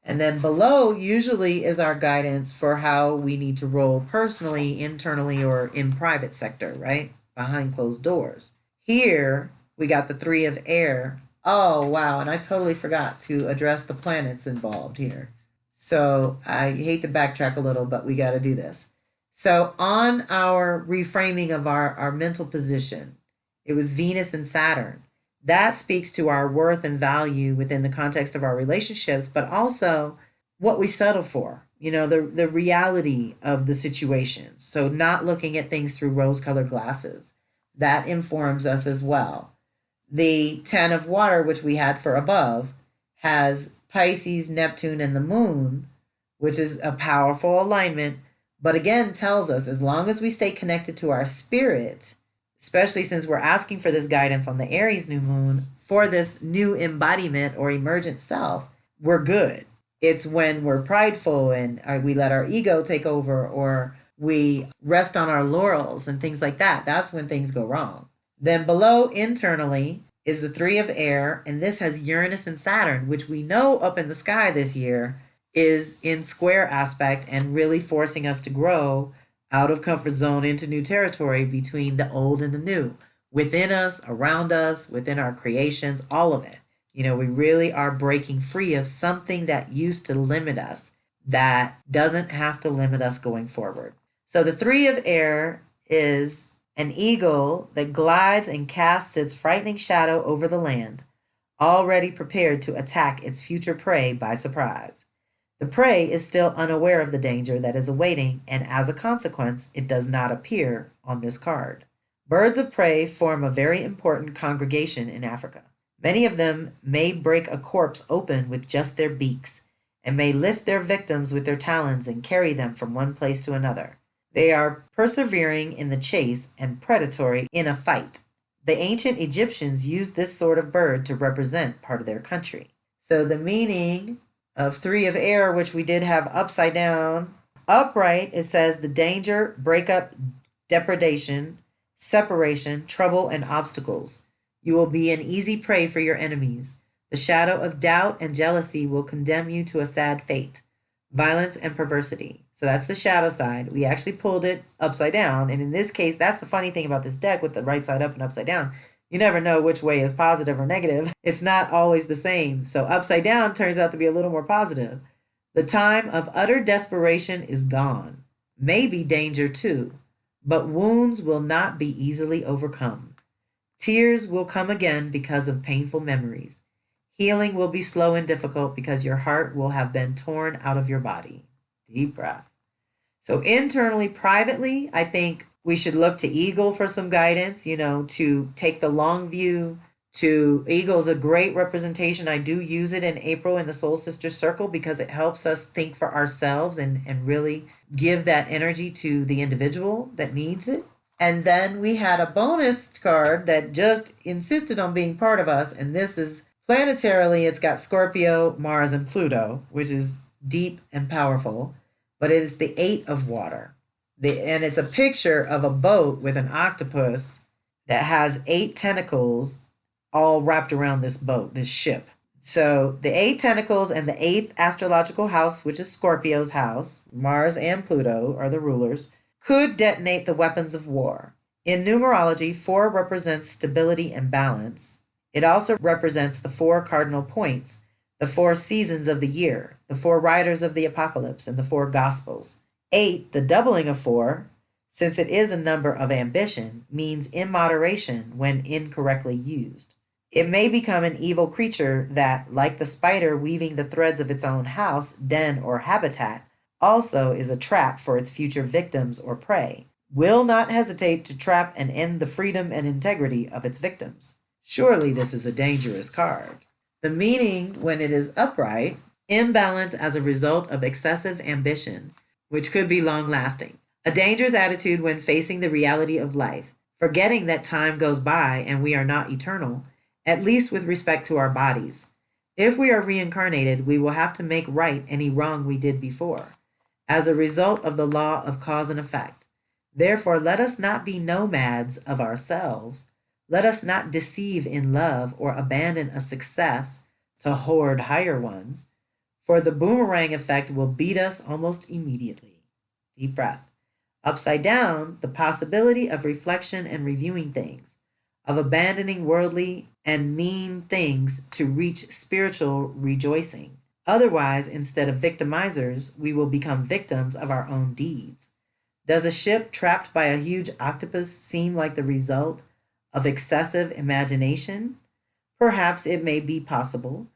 And then below usually is our guidance for how we need to roll personally, internally, or in private sector, right? Behind closed doors. Here, we got the 3 of air. Oh, wow. And I totally forgot to address the planets involved here. So I hate to backtrack a little, but we got to do this. So on our reframing of our mental position, it was Venus and Saturn. That speaks to our worth and value within the context of our relationships, but also what we settle for, the reality of the situation. So not looking at things through rose-colored glasses. That informs us as well. The 10 of water, which we had for above, has Pisces, Neptune, and the moon, which is a powerful alignment, but again tells us as long as we stay connected to our spirit, especially since we're asking for this guidance on the Aries new moon for this new embodiment or emergent self, we're good. It's when we're prideful and we let our ego take over, or we rest on our laurels and things like that. That's when things go wrong. Then below internally is the 3 of air, and this has Uranus and Saturn, which we know up in the sky this year is in square aspect and really forcing us to grow out of comfort zone into new territory between the old and the new, within us, around us, within our creations, all of it. We really are breaking free of something that used to limit us that doesn't have to limit us going forward. So the 3 of air is an eagle that glides and casts its frightening shadow over the land, already prepared to attack its future prey by surprise. The prey is still unaware of the danger that is awaiting, and as a consequence, it does not appear on this card. Birds of prey form a very important congregation in Africa. Many of them may break a corpse open with just their beaks, and may lift their victims with their talons and carry them from one place to another. They are persevering in the chase and predatory in a fight. The ancient Egyptians used this sort of bird to represent part of their country. So the meaning of 3 of air, which we did have upside down, upright, it says the danger, breakup, depredation, separation, trouble, and obstacles. You will be an easy prey for your enemies. The shadow of doubt and jealousy will condemn you to a sad fate. Violence and perversity. So that's the shadow side. We actually pulled it upside down. And in this case, that's the funny thing about this deck with the right side up and upside down. You never know which way is positive or negative. It's not always the same. So upside down turns out to be a little more positive. The time of utter desperation is gone. Maybe danger too. But wounds will not be easily overcome. Tears will come again because of painful memories. Healing will be slow and difficult because your heart will have been torn out of your body. Deep breath. So internally, privately, I think we should look to Eagle for some guidance, to take the long view. Eagle is a great representation. I do use it in April in the Soul Sister Circle because it helps us think for ourselves and really give that energy to the individual that needs it. And then we had a bonus card that just insisted on being part of us, and this is planetarily, it's got Scorpio, Mars, and Pluto, which is deep and powerful, but it is the 8 of water. And it's a picture of a boat with an octopus that has 8 tentacles all wrapped around this boat, this ship. So the 8 tentacles and the 8th astrological house, which is Scorpio's house, Mars and Pluto are the rulers, could detonate the weapons of war. In numerology, 4 represents stability and balance. It also represents the 4 cardinal points, the 4 seasons of the year, the 4 riders of the apocalypse, and the 4 gospels. 8, the doubling of 4, since it is a number of ambition, means immoderation when incorrectly used. It may become an evil creature that, like the spider weaving the threads of its own house, den, or habitat, also is a trap for its future victims or prey, will not hesitate to trap and end the freedom and integrity of its victims. Surely this is a dangerous card. The meaning when it is upright, imbalance as a result of excessive ambition, which could be long-lasting. A dangerous attitude when facing the reality of life, forgetting that time goes by and we are not eternal, at least with respect to our bodies. If we are reincarnated, we will have to make right any wrong we did before, as a result of the law of cause and effect. Therefore, let us not be nomads of ourselves. Let us not deceive in love or abandon a success to hoard higher ones. for the boomerang effect will beat us almost immediately. Deep breath. Upside down, the possibility of reflection and reviewing things, of abandoning worldly and mean things to reach spiritual rejoicing. Otherwise, instead of victimizers, we will become victims of our own deeds. Does a ship trapped by a huge octopus seem like the result of excessive imagination? Perhaps it may be possible.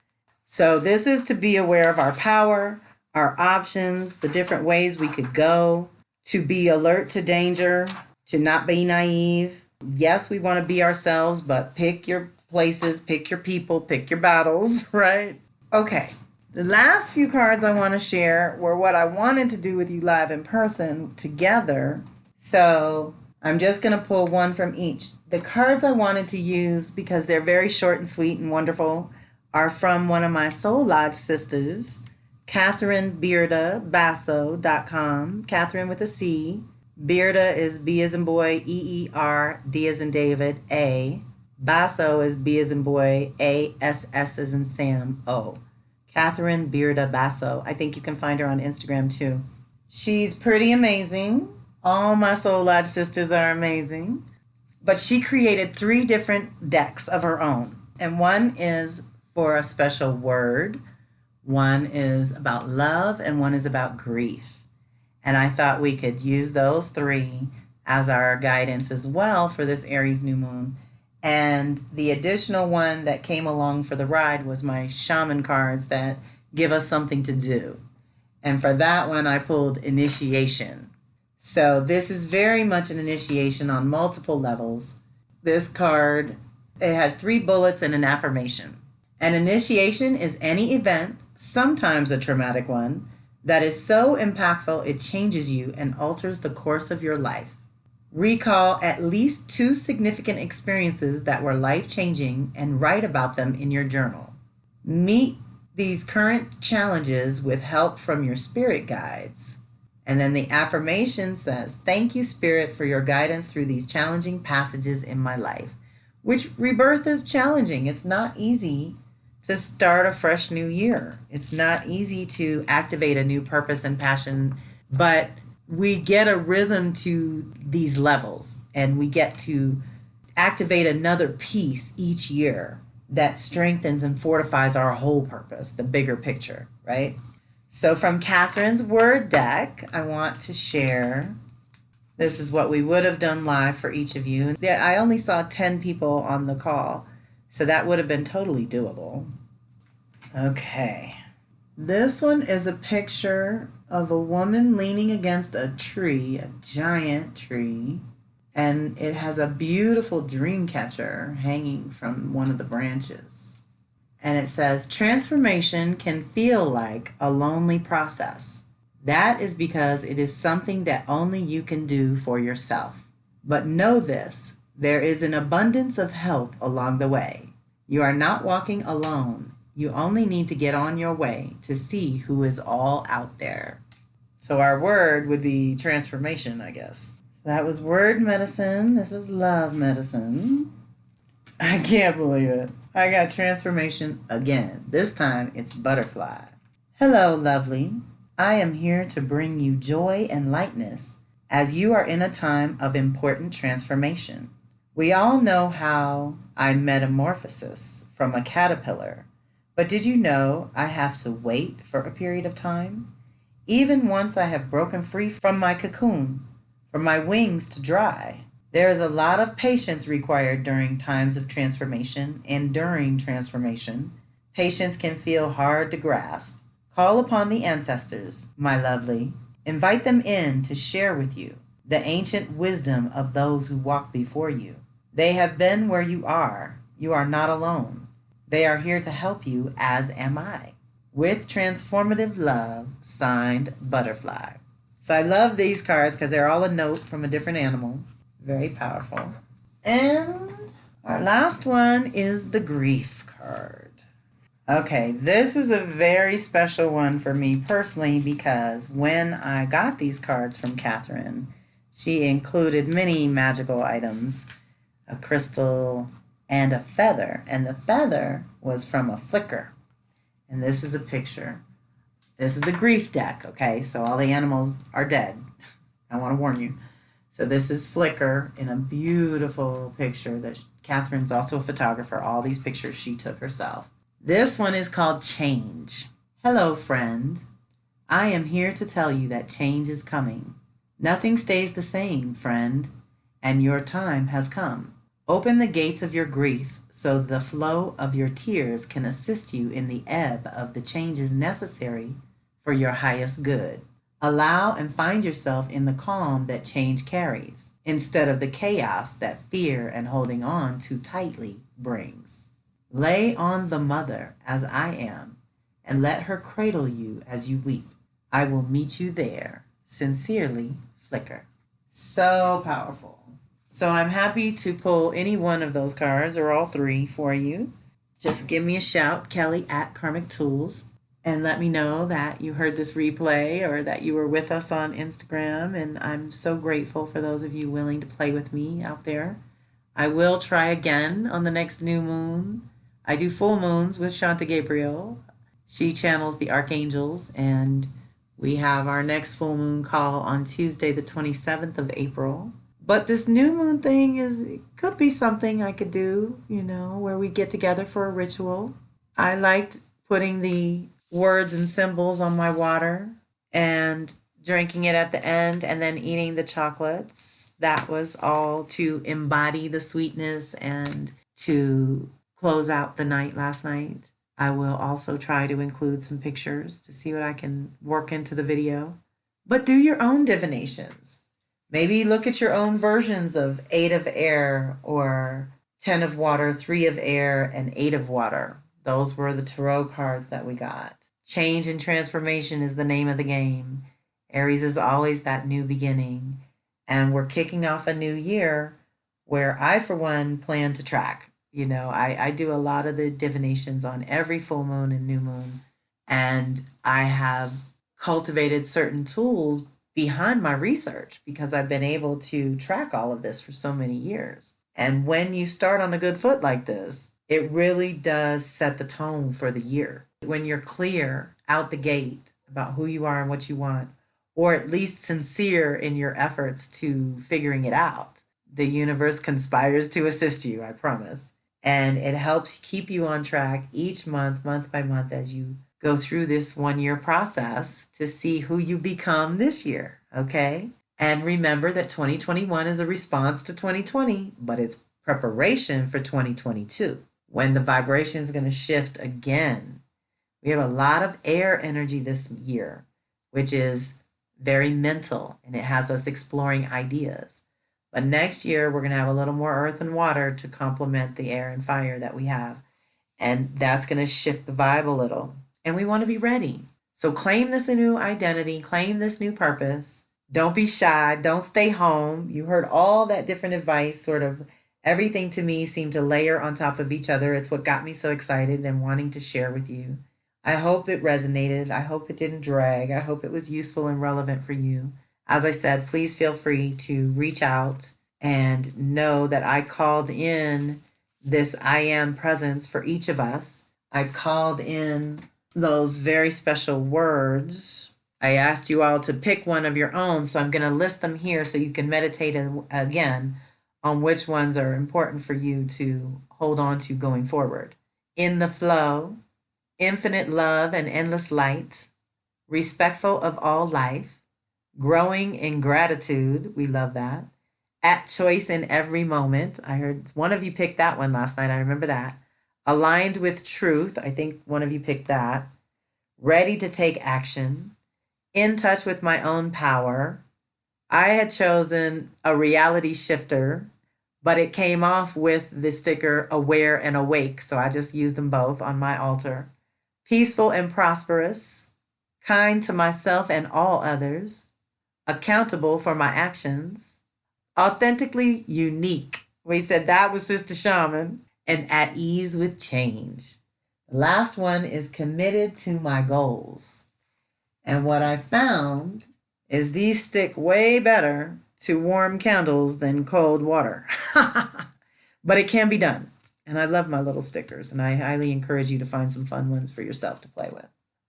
So this is to be aware of our power, our options, the different ways we could go, to be alert to danger, to not be naive. Yes, we want to be ourselves, but pick your places, pick your people, pick your battles, right? Okay. The last few cards I want to share were what I wanted to do with you live in person together. So I'm just going to pull one from each. The cards I wanted to use, because they're very short and sweet and wonderful, are from one of my Soul Lodge sisters, CatherineBeardaBasso.com. Catherine with a C. Bearda is B as in boy, E-E-R, D as in David, A. Basso is B as in boy, A-S-S as in Sam, O. Catherine Bearda Basso. I think you can find her on Instagram too. She's pretty amazing. All my Soul Lodge sisters are amazing. But she created 3 different decks of her own. And one is for a special word, one is about love, and one is about grief. And I thought we could use those 3 as our guidance as well for this Aries new moon. And the additional one that came along for the ride was my shaman cards that give us something to do. And for that one, I pulled initiation. So this is very much an initiation on multiple levels. This card, it has 3 bullets and an affirmation. An initiation is any event, sometimes a traumatic one, that is so impactful it changes you and alters the course of your life. Recall at least 2 significant experiences that were life-changing and write about them in your journal. Meet these current challenges with help from your spirit guides. And then the affirmation says, "Thank you, Spirit, for your guidance through these challenging passages in my life." Which rebirth is challenging. It's not easy to start a fresh new year. It's not easy to activate a new purpose and passion, but we get a rhythm to these levels, and we get to activate another piece each year that strengthens and fortifies our whole purpose, the bigger picture, right? So from Catherine's word deck, I want to share. This is what we would have done live for each of you. I only saw 10 people on the call, so that would have been totally doable. Okay. This one is a picture of a woman leaning against a tree, a giant tree, and it has a beautiful dream catcher hanging from one of the branches. And it says, "Transformation can feel like a lonely process. That is because it is something that only you can do for yourself. But know this, there is an abundance of help along the way. You are not walking alone. You only need to get on your way to see who is all out there." So our word would be transformation, I guess. So that was word medicine. This is love medicine. I can't believe it. I got transformation again. This time it's butterfly. "Hello, lovely. I am here to bring you joy and lightness as you are in a time of important transformation. We all know how I metamorphosis from a caterpillar, but did you know I have to wait for a period of time? Even once I have broken free from my cocoon, for my wings to dry. There is a lot of patience required during times of transformation, and during transformation, patience can feel hard to grasp. Call upon the ancestors, my lovely. Invite them in to share with you the ancient wisdom of those who walk before you. They have been where you are. You are not alone. They are here to help you, as am I. With transformative love, signed Butterfly." So I love these cards because they're all a note from a different animal. Very powerful. And our last one is the grief card. Okay, this is a very special one for me personally because when I got these cards from Catherine, she included many magical items, a crystal and a feather. And the feather was from a flicker. And this is a picture
This is the grief deck, okay? So all the animals are dead. I want to warn you. So this is Flickr in a beautiful picture that Catherine's also a photographer. All these pictures she took herself. This one is called Change. Hello, friend. I am here to tell you that change is coming. Nothing stays the same, friend, and your time has come. Open the gates of your grief so the flow of your tears can assist you in the ebb of the changes necessary for your highest good. Allow and find yourself in the calm that change carries, instead of the chaos that fear and holding on too tightly brings. Lay on the mother as I am, and let her cradle you as you weep. I will meet you there. Sincerely, Flickr. So powerful. So I'm happy to pull any one of those cards or all three for you. Just give me a shout, Kelly at Karmic Tools, and let me know that you heard this replay or that you were with us on Instagram. And I'm so grateful for those of you willing to play with me out there. I will try again on the next new moon. I do full moons with Shanta Gabriel. She channels the archangels, and we have our next full moon call on Tuesday, the 27th of April. But this new moon thing it could be something I could do, where we get together for a ritual. I liked putting the words and symbols on my water and drinking it at the end and then eating the chocolates. That was all to embody the sweetness and to close out the night last night. I will also try to include some pictures to see what I can work into the video. But do your own divinations. Maybe look at your own versions of 8 of air or 10 of water, 3 of air, and 8 of water. Those were the tarot cards that we got. Change and transformation is the name of the game. Aries is always that new beginning. And we're kicking off a new year where I, for one, plan to track. I do a lot of the divinations on every full moon and new moon. And I have cultivated certain tools behind my research because I've been able to track all of this for so many years. And when you start on a good foot like this, it really does set the tone for the year. When you're clear out the gate about who you are and what you want, or at least sincere in your efforts to figuring it out, the universe conspires to assist you, I promise. And it helps keep you on track each month by month, as you go through this 1-year process to see who you become this year, okay? And remember that 2021 is a response to 2020, but it's preparation for 2022, when the vibration is going to shift again. We have a lot of air energy this year, which is very mental, and it has us exploring ideas. But next year, we're going to have a little more earth and water to complement the air and fire that we have. And that's going to shift the vibe a little. And we want to be ready. So claim this new identity, claim this new purpose. Don't be shy. Don't stay home. You heard all that different advice, sort of everything to me seemed to layer on top of each other. It's what got me so excited and wanting to share with you. I hope it resonated. I hope it didn't drag. I hope it was useful and relevant for you. As I said, please feel free to reach out and know that I called in this I am presence for each of us. I called in those very special words. I asked you all to pick one of your own, so I'm going to list them here so you can meditate again on which ones are important for you to hold on to going forward. In the flow, infinite love and endless light, respectful of all life, growing in gratitude, we love that, at choice in every moment. I heard one of you pick that one last night, I remember that. Aligned with truth, I think one of you picked that. Ready to take action, in touch with my own power. I had chosen a reality shifter, but it came off with the sticker aware and awake, so I just used them both on my altar. Peaceful and prosperous, kind to myself and all others, accountable for my actions, authentically unique. We said that was Sister Shaman, and at ease with change. The last one is committed to my goals. And what I found is these stick way better to warm candles than cold water. But it can be done. And I love my little stickers, and I highly encourage you to find some fun ones for yourself to play with.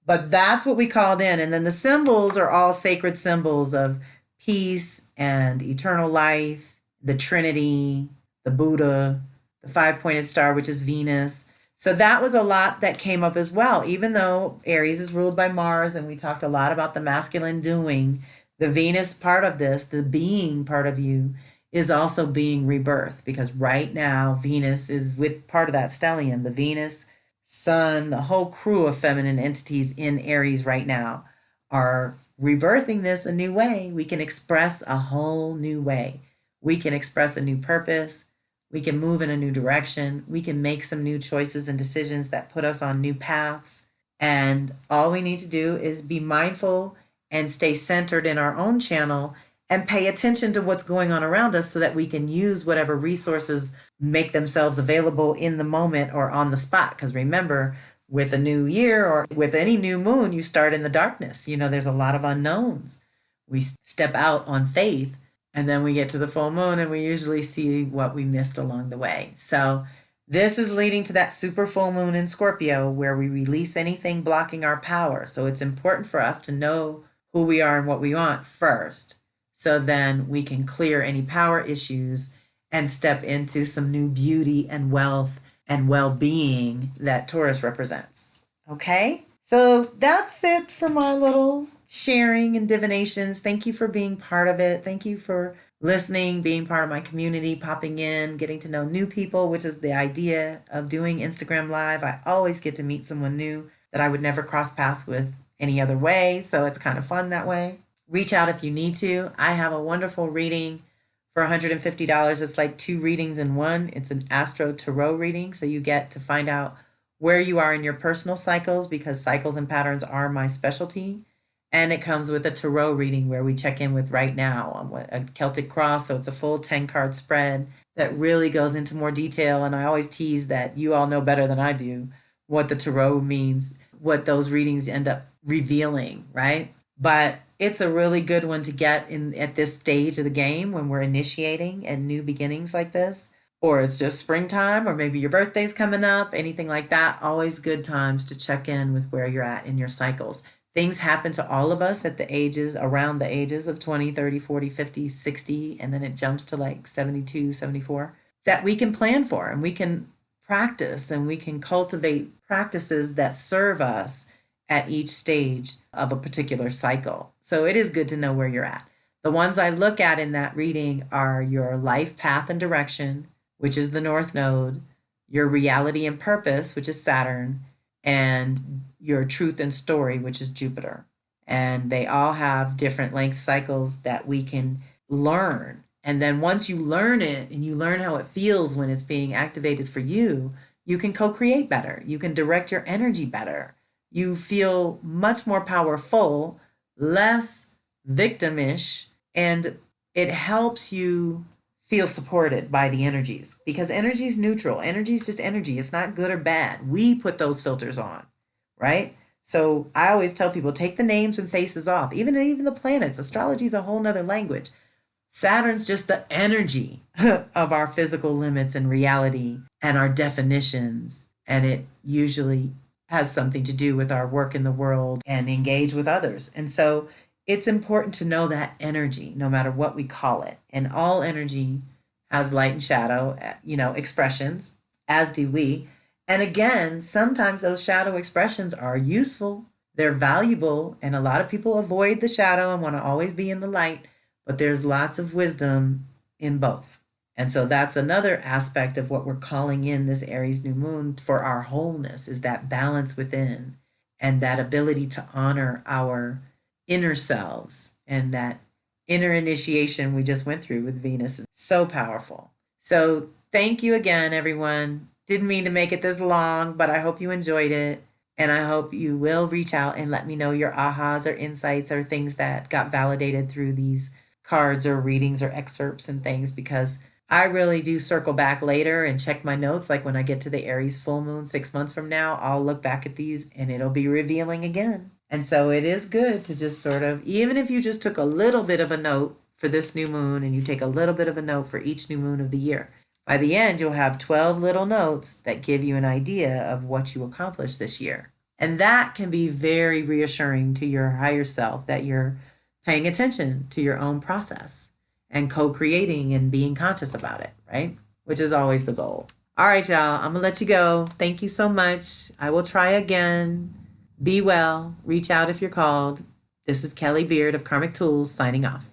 But that's what we called in. And then the symbols are all sacred symbols of peace and eternal life, the Trinity, the Buddha, the five-pointed star, which is Venus. So that was a lot that came up as well. Even though Aries is ruled by Mars, and we talked a lot about the masculine doing, the Venus part of this, the being part of you, is also being rebirth, because right now Venus is with part of that stellium, the Venus, Sun, the whole crew of feminine entities in Aries right now are rebirthing this a new way. We can express a whole new way. We can express a new purpose. We can move in a new direction. We can make some new choices and decisions that put us on new paths. And all we need to do is be mindful and stay centered in our own channel and pay attention to what's going on around us so that we can use whatever resources make themselves available in the moment or on the spot. Because remember, with a new year or with any new moon, you start in the darkness. There's a lot of unknowns. We step out on faith, and then we get to the full moon and we usually see what we missed along the way. So this is leading to that super full moon in Scorpio, where we release anything blocking our power. So it's important for us to know who we are and what we want first, so then we can clear any power issues and step into some new beauty and wealth and well-being that Taurus represents. Okay? So that's it for my little sharing and divinations. Thank you for being part of it. Thank you for listening, being part of my community, popping in, getting to know new people, which is the idea of doing Instagram Live. I always get to meet someone new that I would never cross paths with any other way. So it's kind of fun that way. Reach out if you need to. I have a wonderful reading for $150. It's like 2 readings in one. It's an Astro Tarot reading. So you get to find out where you are in your personal cycles, because cycles and patterns are my specialty. And it comes with a tarot reading where we check in with right now on a Celtic cross. So it's a full 10-card spread that really goes into more detail. And I always tease that you all know better than I do what the tarot means, what those readings end up revealing, right? But it's a really good one to get in at this stage of the game when we're initiating and new beginnings like this, or it's just springtime, or maybe your birthday's coming up, anything like that. Always good times to check in with where you're at in your cycles. Things happen to all of us at around the ages of 20, 30, 40, 50, 60, and then it jumps to like 72, 74, that we can plan for, and we can practice, and we can cultivate practices that serve us at each stage of a particular cycle. So it is good to know where you're at. The ones I look at in that reading are your life path and direction, which is the North Node, your reality and purpose, which is Saturn, and your truth and story, which is Jupiter. And they all have different length cycles that we can learn. And then once you learn it and you learn how it feels when it's being activated for you, you can co-create better. You can direct your energy better. You feel much more powerful, less victimish, and it helps you feel supported by the energies, because energy is neutral. Energy is just energy. It's not good or bad. We put those filters on, right? So I always tell people, take the names and faces off, even the planets. Astrology is a whole nother language. Saturn's just the energy of our physical limits and reality and our definitions, and it usually has something to do with our work in the world and engage with others. And so it's important to know that energy, no matter what we call it. And all energy has light and shadow, expressions, as do we. And again, sometimes those shadow expressions are useful, they're valuable, and a lot of people avoid the shadow and want to always be in the light, but there's lots of wisdom in both. And so that's another aspect of what we're calling in this Aries new moon for our wholeness, is that balance within and that ability to honor our inner selves, and that inner initiation we just went through with Venus is so powerful. So thank you again, everyone. Didn't mean to make it this long, but I hope you enjoyed it. And I hope you will reach out and let me know your ahas or insights or things that got validated through these cards or readings or excerpts and things, because I really do circle back later and check my notes. Like when I get to the Aries full moon 6 months from now, I'll look back at these and it'll be revealing again. And so it is good to just sort of, even if you just took a little bit of a note for this new moon and you take a little bit of a note for each new moon of the year, by the end, you'll have 12 little notes that give you an idea of what you accomplished this year. And that can be very reassuring to your higher self that you're paying attention to your own process and co-creating and being conscious about it, right? Which is always the goal. All right, y'all, I'm gonna let you go. Thank you so much. I will try again. Be well. Reach out if you're called. This is Kelly Beard of Karmic Tools signing off.